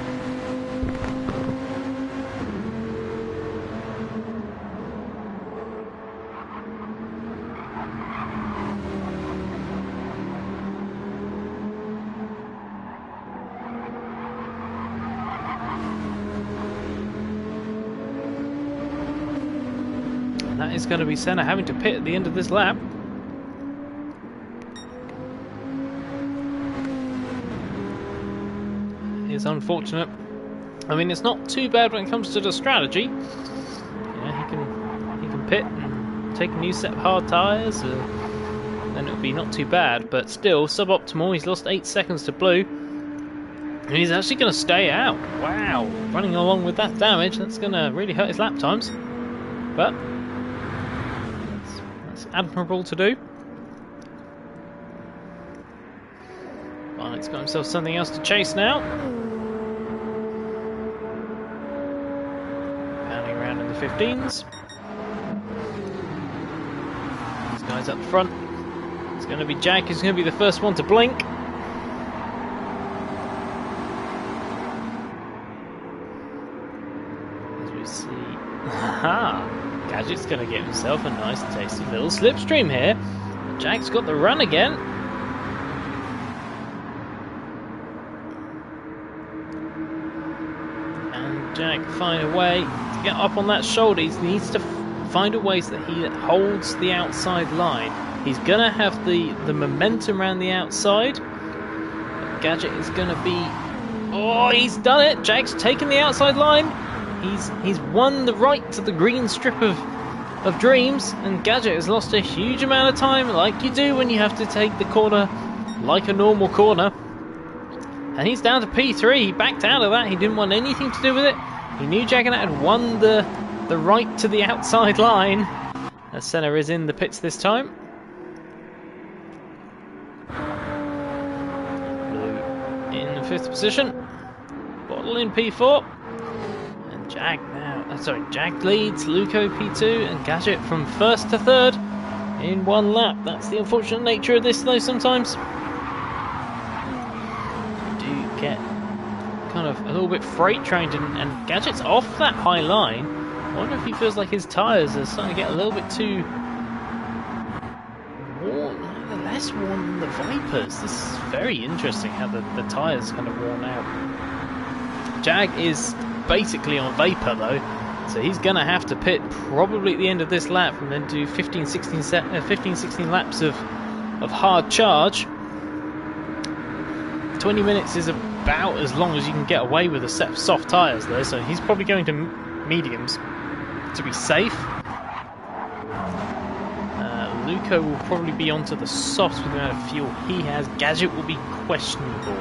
That is going to be Senna having to pit at the end of this lap. It's unfortunate. I mean, it's not too bad when it comes to the strategy. Yeah, he can pit and take a new set of hard tyres. then it would be not too bad, but still suboptimal. He's lost 8 seconds to Blue. And he's actually going to stay out. Wow, running along with that damage, that's going to really hurt his lap times. But that's admirable to do. Barnett's got himself something else to chase now. Pounding around in the 15s. These guys up front. It's going to be Jack who's going to be the first one to blink. As we see... Aha! Gadget's going to get himself a nice tasty little slipstream here. Jack's got the run again. And Jack find a way to get up on that shoulder. He needs to find a way so that he holds the outside line. He's going to have the momentum around the outside. But Gadget is going to be... Oh, he's done it! Jack's taken the outside line. He's won the right to the green strip of dreams, and Gadget has lost a huge amount of time, like you do when you have to take the corner like a normal corner. And he's down to P3. He backed out of that. He didn't want anything to do with it. He knew Jack had won the right to the outside line. As Senna is in the pits this time. Blue in 5th position. Bottle in P4. And Jack now, Jack leads, Luco P2, and Gadget from 1st to 3rd in 1 lap. That's the unfortunate nature of this though sometimes. You do get kind of a little bit freight trained, and Gadget's off that high line. I wonder if he feels like his tyres are starting to get a little bit too worn, less worn than the Vipers. This is very interesting how the tyres kind of worn out. Jag is basically on Vapor though, so he's going to have to pit probably at the end of this lap and then do 15-16 laps of hard charge. 20 minutes is about as long as you can get away with a set of soft tyres though, so he's probably going to mediums to be safe. Luco will probably be onto the softs with the amount of fuel he has. Gadget will be questionable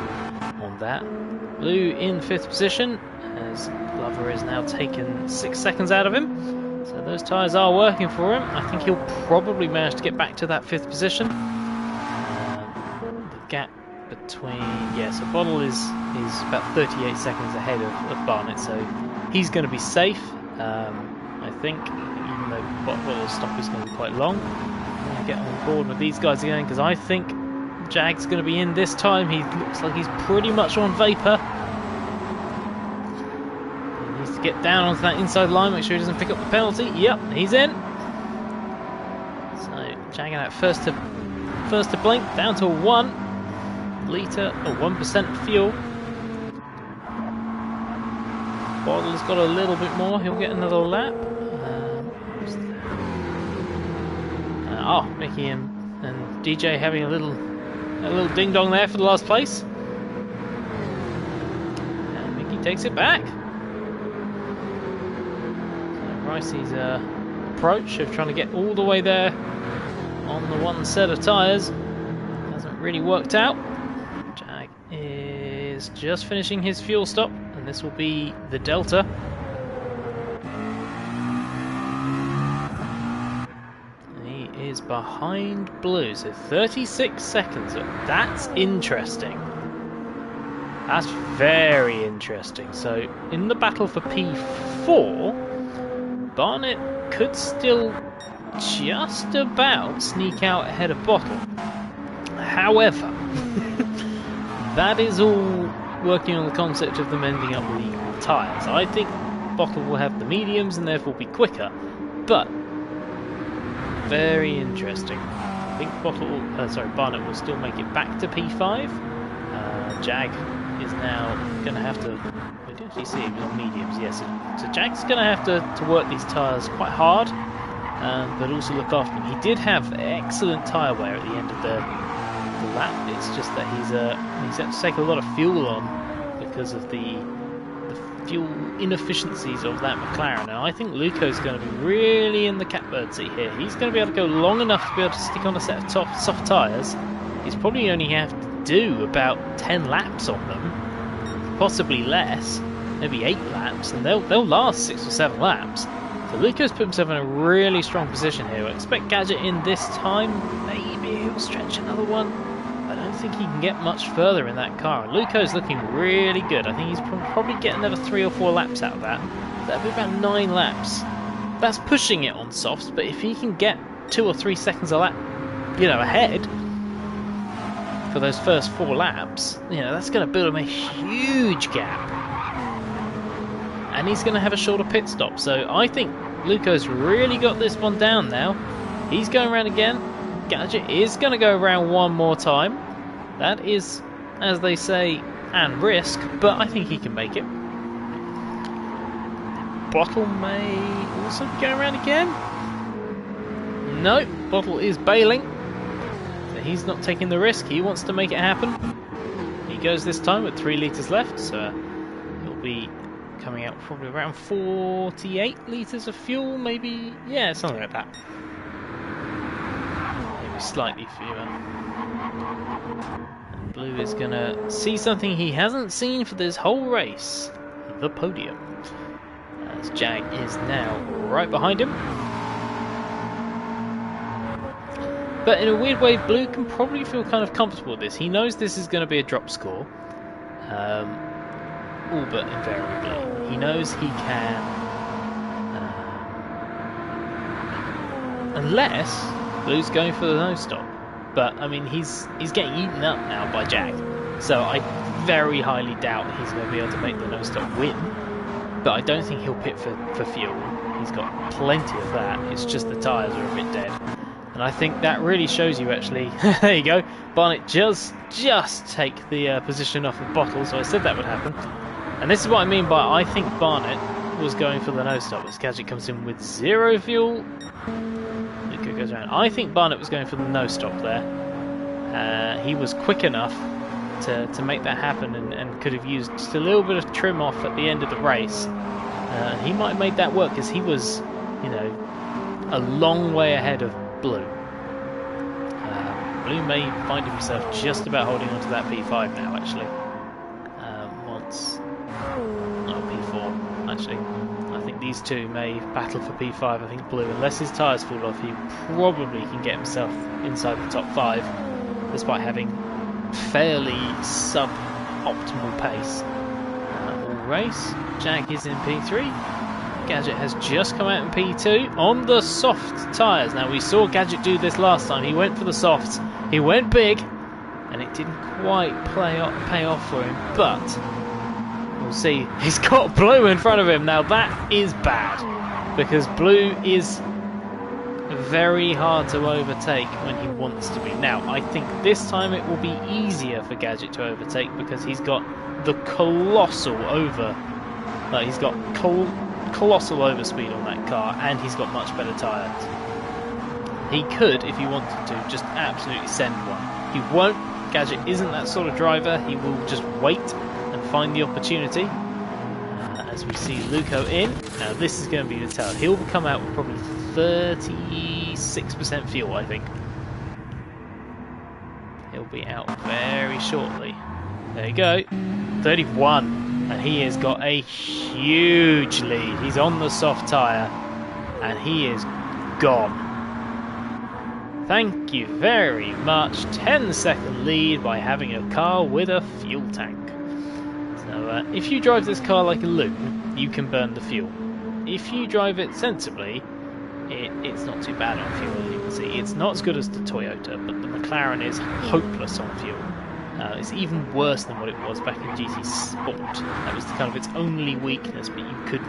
on that. Blue in 5th position, as Glover is now taken 6 seconds out of him. So those tyres are working for him. I think he'll probably manage to get back to that 5th position. The gap between... so Bottle is about 38 seconds ahead of Barnett, so he's going to be safe. I think, even though Bottle's stop is going to be quite long. I'm going to get on board with these guys again, because I think Jag's going to be in this time. He looks like he's pretty much on Vapor. He needs to get down onto that inside line, make sure he doesn't pick up the penalty. Yep, he's in. So Jag out first to blink, down to 1 litre or 1% fuel. Bottle's got a little bit more. He'll get another lap. Mickey and DJ having a little ding dong there for the last place. And Mickey takes it back. So Ricey's approach of trying to get all the way there on the one set of tyres hasn't really worked out. Jag is just finishing his fuel stop, and this will be the Delta. Is behind Blue, so 36 seconds. That's interesting. That's very interesting. So in the battle for P4, Barnett could still just about sneak out ahead of Bottle. However, that is all working on the concept of them ending up with equal tyres. I think Bottle will have the mediums and therefore be quicker, but very interesting. I think Barnett will still make it back to P5. Jag is now going to have to... I didn't actually see he was on mediums, yes. So Jag's going to have to work these tyres quite hard, but also look after them. He did have excellent tyre wear at the end of the lap. It's just that he's had to take a lot of fuel on because of the fuel inefficiencies of that McLaren. And I think Luco's going to be really in the catbird seat here. He's going to be able to go long enough to be able to stick on a set of soft tyres. He's probably only have to do about 10 laps on them, possibly less, maybe 8 laps, and they'll last 6 or 7 laps. So Luco's put himself in a really strong position here. I expect Gadget in this time. Maybe he'll stretch another one. I don't think he can get much further in that car. Luco's looking really good. I think he's probably getting another 3 or 4 laps out of that. That'll be about 9 laps. That's pushing it on softs, but if he can get 2 or 3 seconds a lap, ahead for those first 4 laps, that's going to build him a huge gap. And he's going to have a shorter pit stop. So I think Luco's really got this one down now. He's going around again. Gadget is going to go around one more time. That is, as they say, an risk, but I think he can make it. Bottle may also go around again. No, Bottle is bailing. So he's not taking the risk. He wants to make it happen. He goes this time with 3 litres left, so he'll be coming out probably around 48 litres of fuel, maybe, yeah, something like that. Maybe slightly fewer. And Blue is going to see something he hasn't seen for this whole race, the podium. As Jag is now right behind him. But in a weird way, Blue can probably feel kind of comfortable with this. He knows this is going to be a drop score. All but invariably. He knows he can, unless Blue's going for the nose stop. But I mean, he's getting eaten up now by Jag, so I very highly doubt he's going to be able to make the nose stop win. But I don't think he'll pit for fuel. He's got plenty of that. It's just the tyres are a bit dead. And I think that really shows you, actually. There you go. Barnett just take the position off of Bottle, so I said that would happen. And this is what I mean by I think Barnett was going for the nose stop as Gadget comes in with 0 fuel. Luca goes around. I think Barnett was going for the nose stop there. He was quick enough to make that happen and could have used just a little bit of trim off at the end of the race. He might have made that work because he was, a long way ahead of Blue. Blue may find himself just about holding on to that P5 now, actually. P4, actually. I think these two may battle for P5. I think Blue, unless his tyres fall off, he probably can get himself inside the top 5, despite having fairly sub-optimal pace. All race, Jag is in P3. Gadget has just come out in P2 on the soft tyres. Now, we saw Gadget do this last time. He went for the softs. He went big, and it didn't quite pay off for him, but we'll see. He's got Blue in front of him. Now that is bad, because Blue is very hard to overtake when he wants to be. Now, I think this time it will be easier for Gadget to overtake because he's got the colossal he's got colossal overspeed on that car, and he's got much better tyres. He could, if he wanted to, just absolutely send one. He won't. Gadget isn't that sort of driver. He will just wait and find the opportunity. As we see Luco in. Now this is going to be the tell. He'll come out with probably 36% fuel, I think. He'll be out very shortly. There you go. 31. And he has got a huge lead. He's on the soft tyre. And he is gone. Thank you very much. 10-second lead by having a car with a fuel tank. So if you drive this car like a loon, you can burn the fuel. If you drive it sensibly, it's not too bad on fuel, as you can see. It's not as good as the Toyota, but the McLaren is hopeless on fuel. It's even worse than what it was back in GT Sport. That was kind of its only weakness, but you could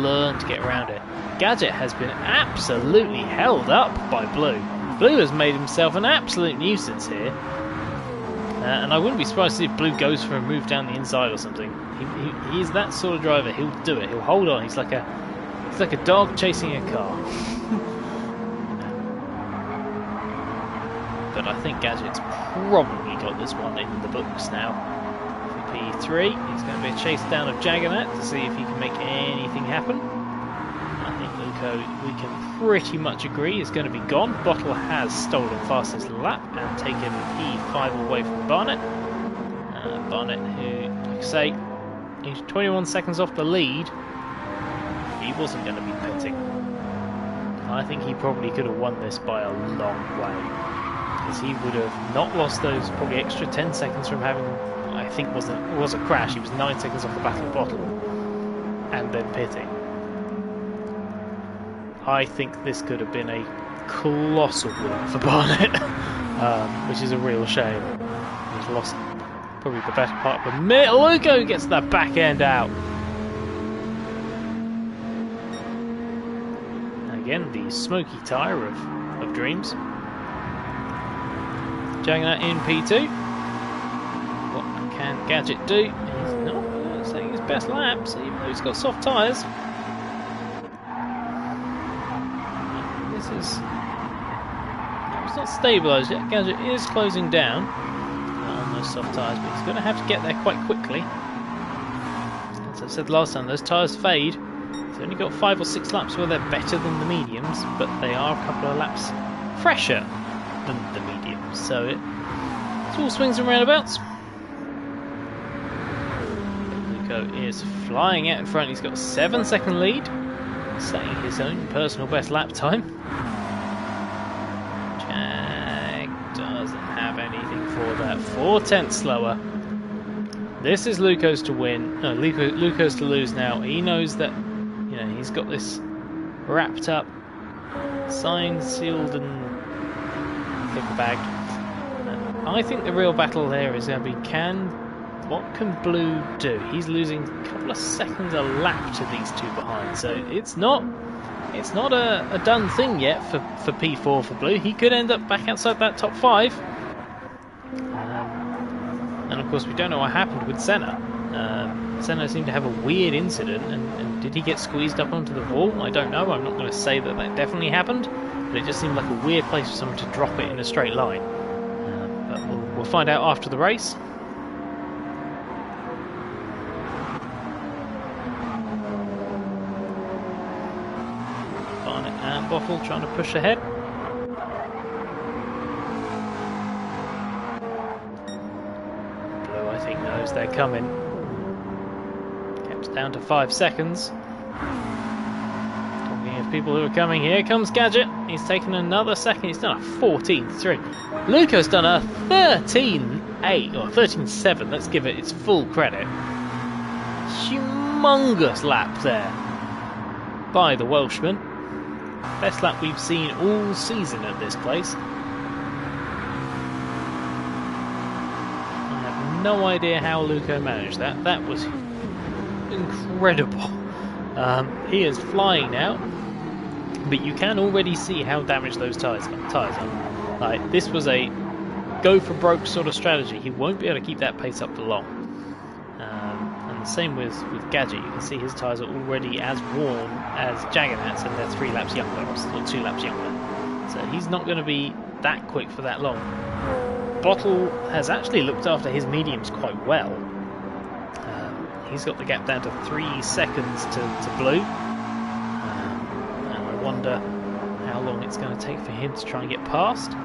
learn to get around it. Gadget has been absolutely held up by Blue. Blue has made himself an absolute nuisance here. And I wouldn't be surprised if Blue goes for a move down the inside or something. He is that sort of driver. He'll do it. He'll hold on. He's like a dog chasing a car. But I think Gadget's probably got this one in the books now. P3. He's going to be a chase down of Jaggernaut to see if he can make anything happen. I think Luco, we can pretty much agree, is going to be gone. Bottle has stolen fastest lap and taken P5 away from Barnett. Barnett, who, like I say, he's 21 seconds off the lead. He wasn't going to be pitting. I think he probably could have won this by a long way, because he would have not lost those probably extra 10 seconds from having, I think it was a crash. He was 9 seconds off the back of the bottle and then pitting. I think this could have been a colossal win for Barnett, which is a real shame. He's lost probably the best part of the minute. Luco gets that back end out. Again, the smoky tyre of dreams. Jaggernaut in P2. What can Gadget do? He's not saying his best laps, even though he's got soft tyres. It's not stabilised yet. Gadget is closing down on those soft tyres, but he's going to have to get there quite quickly. As I said last time, those tyres fade. He's only got 5 or 6 laps where they're better than the mediums, but they are a couple of laps fresher than the mediums, so it's all swings and roundabouts. Luco is flying out in front. He's got a 7-second lead, setting his own personal best lap time. Jag doesn't have anything for that. 4/10 slower. This is Luco's to win. No, Luco's to lose now. He knows that, you know, he's got this wrapped up, signed, sealed, and paper bagged. I think the real battle there is going to be what can Blue do? He's losing a couple of seconds a lap to these two behind, so it's not a done thing yet for P4 for Blue. He could end up back outside that top 5. And of course we don't know what happened with Senna. Senna seemed to have a weird incident, and did he get squeezed up onto the wall? I don't know. I'm not going to say that definitely happened, but it just seemed like a weird place for someone to drop it in a straight line. But we'll find out after the race. Barnett and Bottle trying to push ahead. Blue, I think, knows they're coming. Kept down to 5 seconds. Of people who are coming. Here comes Gadget. He's taken another second. He's done a 14.3. Luco's done a 13.8 or 13.7. Let's give it its full credit. Humongous lap there by the Welshman. Best lap we've seen all season at this place. I have no idea how Luco managed that. That was incredible. He is flying now. But you can already see how damaged those tyres are. Like, this was a go for broke sort of strategy. He won't be able to keep that pace up for long. And the same with Gadget. You can see his tyres are already as worn as Jaggernaut's, and they're 3 laps younger, or 2 laps younger. So he's not going to be that quick for that long. Bottle has actually looked after his mediums quite well. He's got the gap down to 3 seconds to Blue. Wonder how long it's going to take for him to try and get past.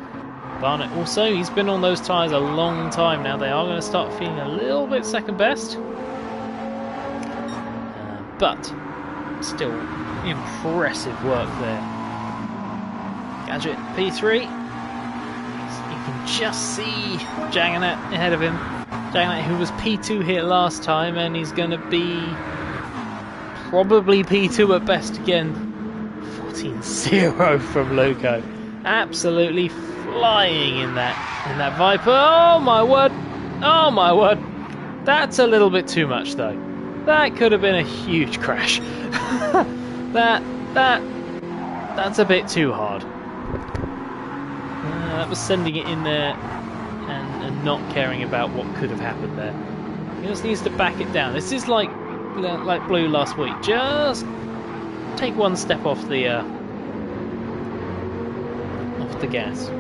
Barnett also, he's been on those tyres a long time now. They are going to start feeling a little bit second best. But still impressive work there. Gadget P3. You can just see Jaggernaut ahead of him. Jaggernaut, who was P2 here last time, and he's going to be probably P2 at best again. 14.0 from Luco. Absolutely flying in that Viper. Oh my word! Oh my word! That's a little bit too much though. That could have been a huge crash. That's a bit too hard. That was sending it in there and not caring about what could have happened there. He just needs to back it down. This is like Blue last week. Just take one step off the gas.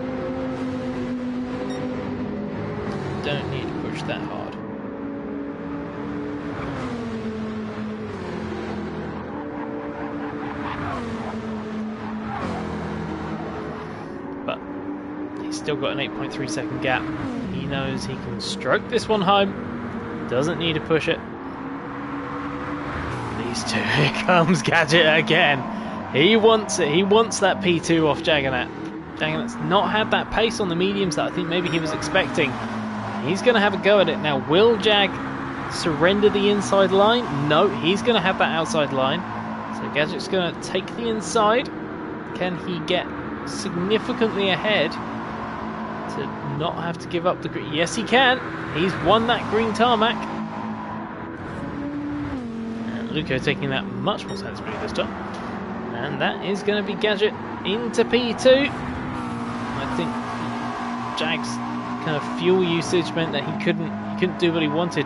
Don't need to push that hard. still got an 8.3 second gap. He knows he can stroke this one home. Doesn't need to push it. These two, here comes Gadget again. He wants it. He wants that P2 off Jagannath. Jagannath's not had that pace on the mediums that I think maybe he was expecting. He's going to have a go at it. Now, will Jag surrender the inside line? No, he's going to have that outside line. So Gadget's going to take the inside. Can he get significantly ahead to not have to give up the green? Yes, he can. He's won that green tarmac. And Luco taking that much more sensibly this time. And that is going to be Gadget into P2. I think Jag's kind of fuel usage meant that he couldn't do what he wanted.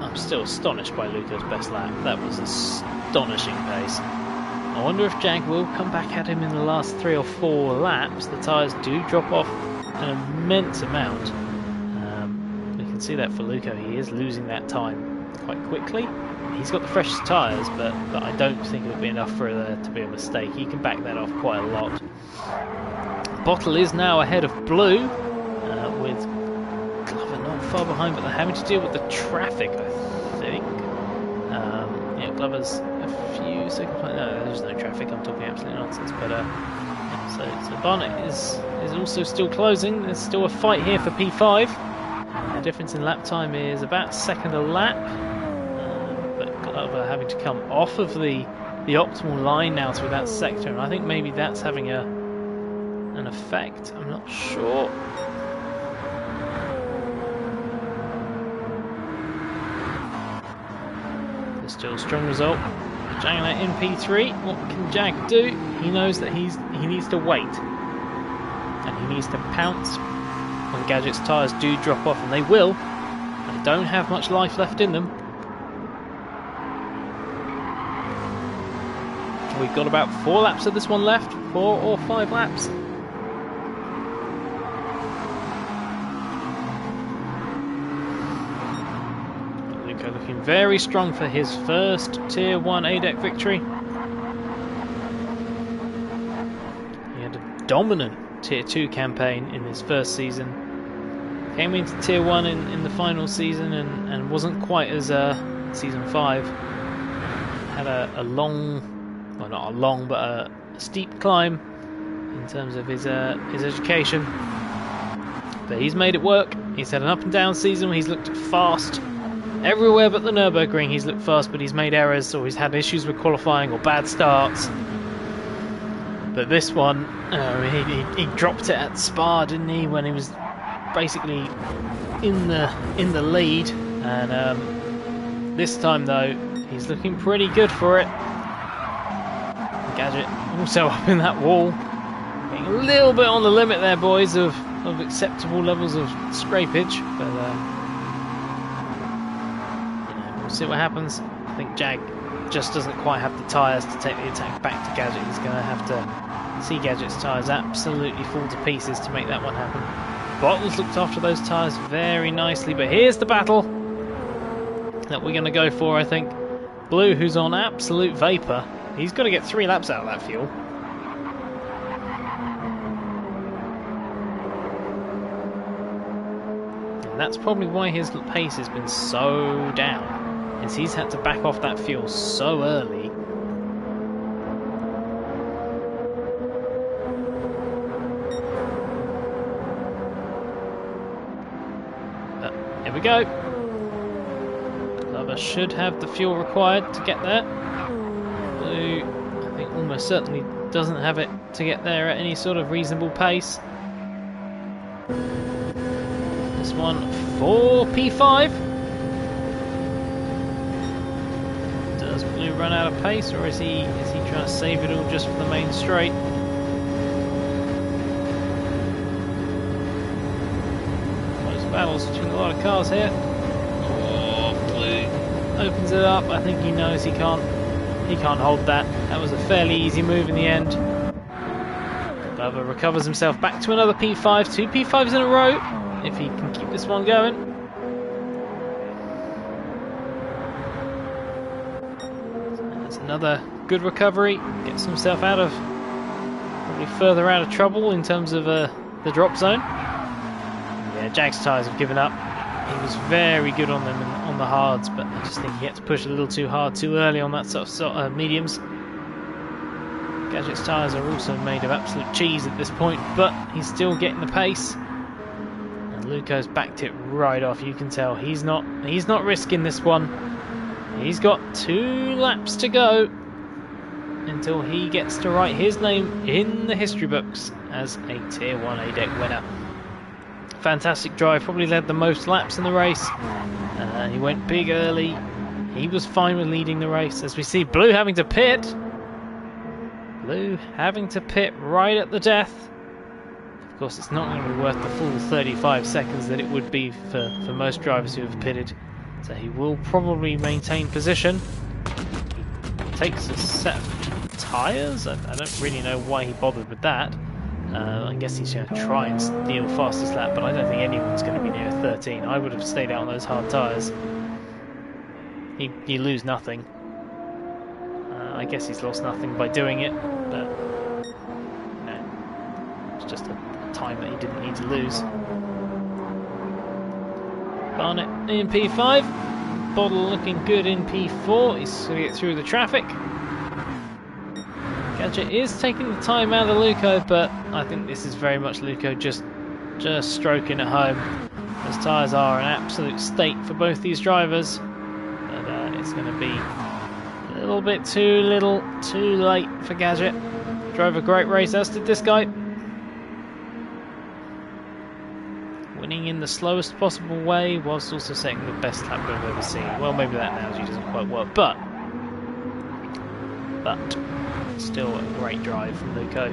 I'm still astonished by Luco's best lap. That was astonishing pace. I wonder if Jag will come back at him in the last 3 or 4 laps. The tyres do drop off an immense amount. We can see that for Luco. He is losing that time quite quickly. He's got the freshest tyres, but I don't think it'll be enough for there to be a mistake. He can back that off quite a lot. Bottle is now ahead of Blue, with Glover not far behind, but they're having to deal with the traffic, I think. Yeah, Glover's a few seconds behind. No, there's no traffic. I'm talking absolute nonsense. But so Barnett is also still closing. There's still a fight here for P5. The difference in lap time is about a second a lap. But Glover having to come off of the optimal line now through that sector, and I think maybe that's having an effect. I'm not sure. Still a strong result. Jagannath in P3. What can Jag do? He knows that he needs to wait, and he needs to pounce when Gadget's tyres do drop off, and they will. They don't have much life left in them. We've got about 4 laps of this one left, 4 or 5 laps. Looking very strong for his first Tier 1 ADEC victory. He had a dominant Tier 2 campaign in his first season. Came into Tier 1 in the final season and wasn't quite as Season 5. Had a long, well not a long, but a steep climb in terms of his education. But he's made it work. He's had an up and down season where he's looked fast. Everywhere but the Nürburgring he's looked fast, but he's made errors, or he's had issues with qualifying or bad starts. But this one, he dropped it at Spa, didn't he, when he was basically in the lead. And this time though, he's looking pretty good for it. Gadget also up in that wall, getting a little bit on the limit there, boys, of acceptable levels of scrapage, but. See what happens. I think Jag just doesn't quite have the tyres to take the attack back to Gadget. He's going to have to see Gadget's tyres absolutely fall to pieces to make that one happen. Bottles looked after those tyres very nicely, but here's the battle that we're going to go for, I think. Blue, who's on absolute vapour, he's got to get 3 laps out of that fuel. And that's probably why his pace has been so down. Is he's had to back off that fuel so early. But here we go. Glover should have the fuel required to get there. Blue, I think almost certainly doesn't have it to get there at any sort of reasonable pace. This one for P5. Does Blue run out of pace, or is he trying to save it all just for the main straight? Close battles between a lot of cars here. Oh, Blue opens it up. I think he knows he can't hold that. That was a fairly easy move in the end. Glover recovers himself back to another P5. 2 P5s in a row, if he can keep this one going. Another good recovery, gets himself out of probably further out of trouble in terms of the drop zone. Yeah, Jag's tyres have given up. He was very good on them on the hards, but I just think he had to push a little too hard too early on that sort of mediums. Gadget's tyres are also made of absolute cheese at this point, but he's still getting the pace. And Luco's backed it right off. You can tell he's not risking this one. He's got 2 laps to go until he gets to write his name in the history books as a Tier 1 ADEC winner. Fantastic drive, probably led the most laps in the race. He went big early. He was fine with leading the race. As we see Blue having to pit. Blue having to pit right at the death. Of course, it's not going to be worth the full 35 seconds that it would be for most drivers who have pitted. So he will probably maintain position. He takes a set of tyres. I don't really know why he bothered with that. I guess he's going to try and steal fastest lap, but I don't think anyone's going to be near 13. I would have stayed out on those hard tyres. You lose nothing. I guess he's lost nothing by doing it, but no, it's just a time that he didn't need to lose. Barnett in P5, Bottle looking good in P4. He's going to get through the traffic. Gadget is taking the time out of Luco, but I think this is very much Luco just stroking it home. Those tyres are an absolute state for both these drivers, but it's going to be a little bit too late for Gadget. Drove a great race, as did this guy. Winning in the slowest possible way, whilst also setting the best lap we've ever seen. Well, maybe that analogy doesn't quite work, but still a great drive from Luco.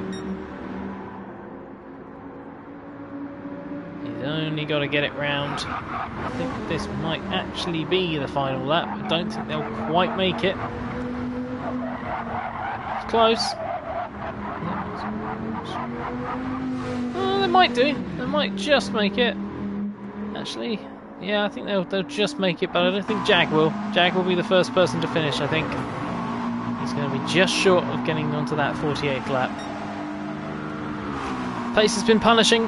He's only got to get it round. I think this might actually be the final lap. I don't think they'll quite make it. It's close. Oh, they might do. They might just make it. Actually, yeah, I think they'll just make it, but I don't think Jag will. Jag will be the first person to finish, I think. He's going to be just short of getting onto that 48th lap. Pace has been punishing.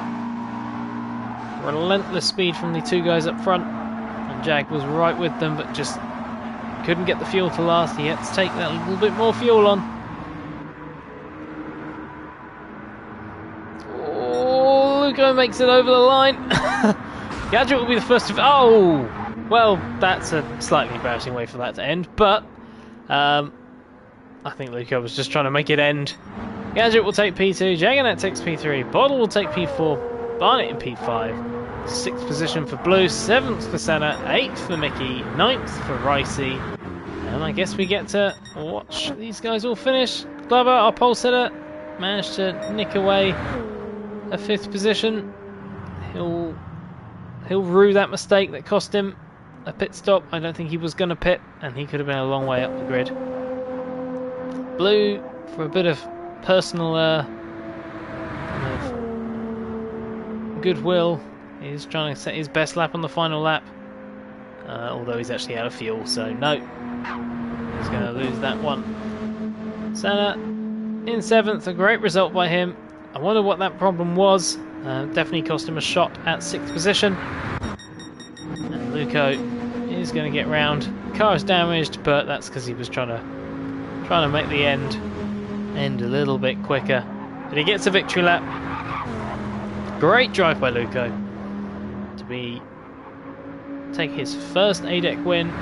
Relentless speed from the 2 guys up front. And Jag was right with them, but just couldn't get the fuel to last. He had to take that little bit more fuel on. Oh, Luco makes it over the line. Gadget will be the first to... Oh! Well, that's a slightly embarrassing way for that to end, but... I think Luco was just trying to make it end. Gadget will take P2, Jaganet takes P3, Bottle will take P4, Barnett in P5, 6th position for Blue, 7th for Senna, 8th for Mickey, 9th for Ricey, and I guess we get to watch these guys all finish. Glover, our pole setter, managed to nick away a 5th position. He'll rue that mistake that cost him a pit stop. I don't think he was going to pit, and he could have been a long way up the grid. Blue, for a bit of personal kind of goodwill, is trying to set his best lap on the final lap, although he's actually out of fuel, so no, he's going to lose that one. Senna in 7th, a great result by him. I wonder what that problem was. Definitely cost him a shot at 6th position. And Luco is going to get round. Car is damaged, but that's because he was trying to make the end a little bit quicker. But he gets a victory lap. Great drive by Luco to take his first ADEC win.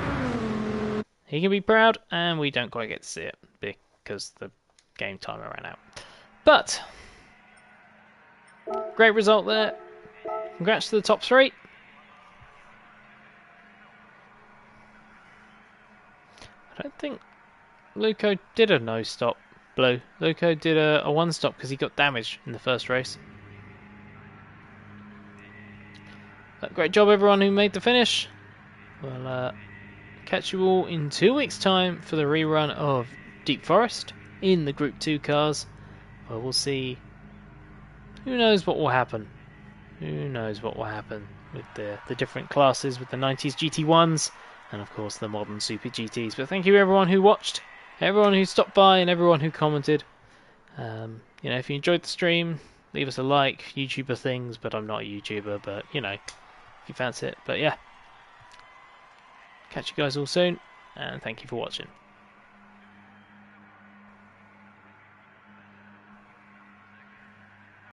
He can be proud, and we don't quite get to see it because the game timer ran out. But great result there. Congrats to the top 3. I don't think Luco did a no stop, Blue. Luco did a 1 stop because he got damaged in the first race. But great job everyone who made the finish. We'll catch you all in 2 weeks' time for the rerun of Deep Forest in the Group 2 cars, where we'll see who knows what will happen. Who knows what will happen with the different classes, with the 90s GT1s and of course the modern Super GTs. But thank you everyone who watched, everyone who stopped by and everyone who commented. You know, if you enjoyed the stream, leave us a like. YouTuber things, but I'm not a YouTuber. But you know, if you fancy it. But yeah, catch you guys all soon, and thank you for watching.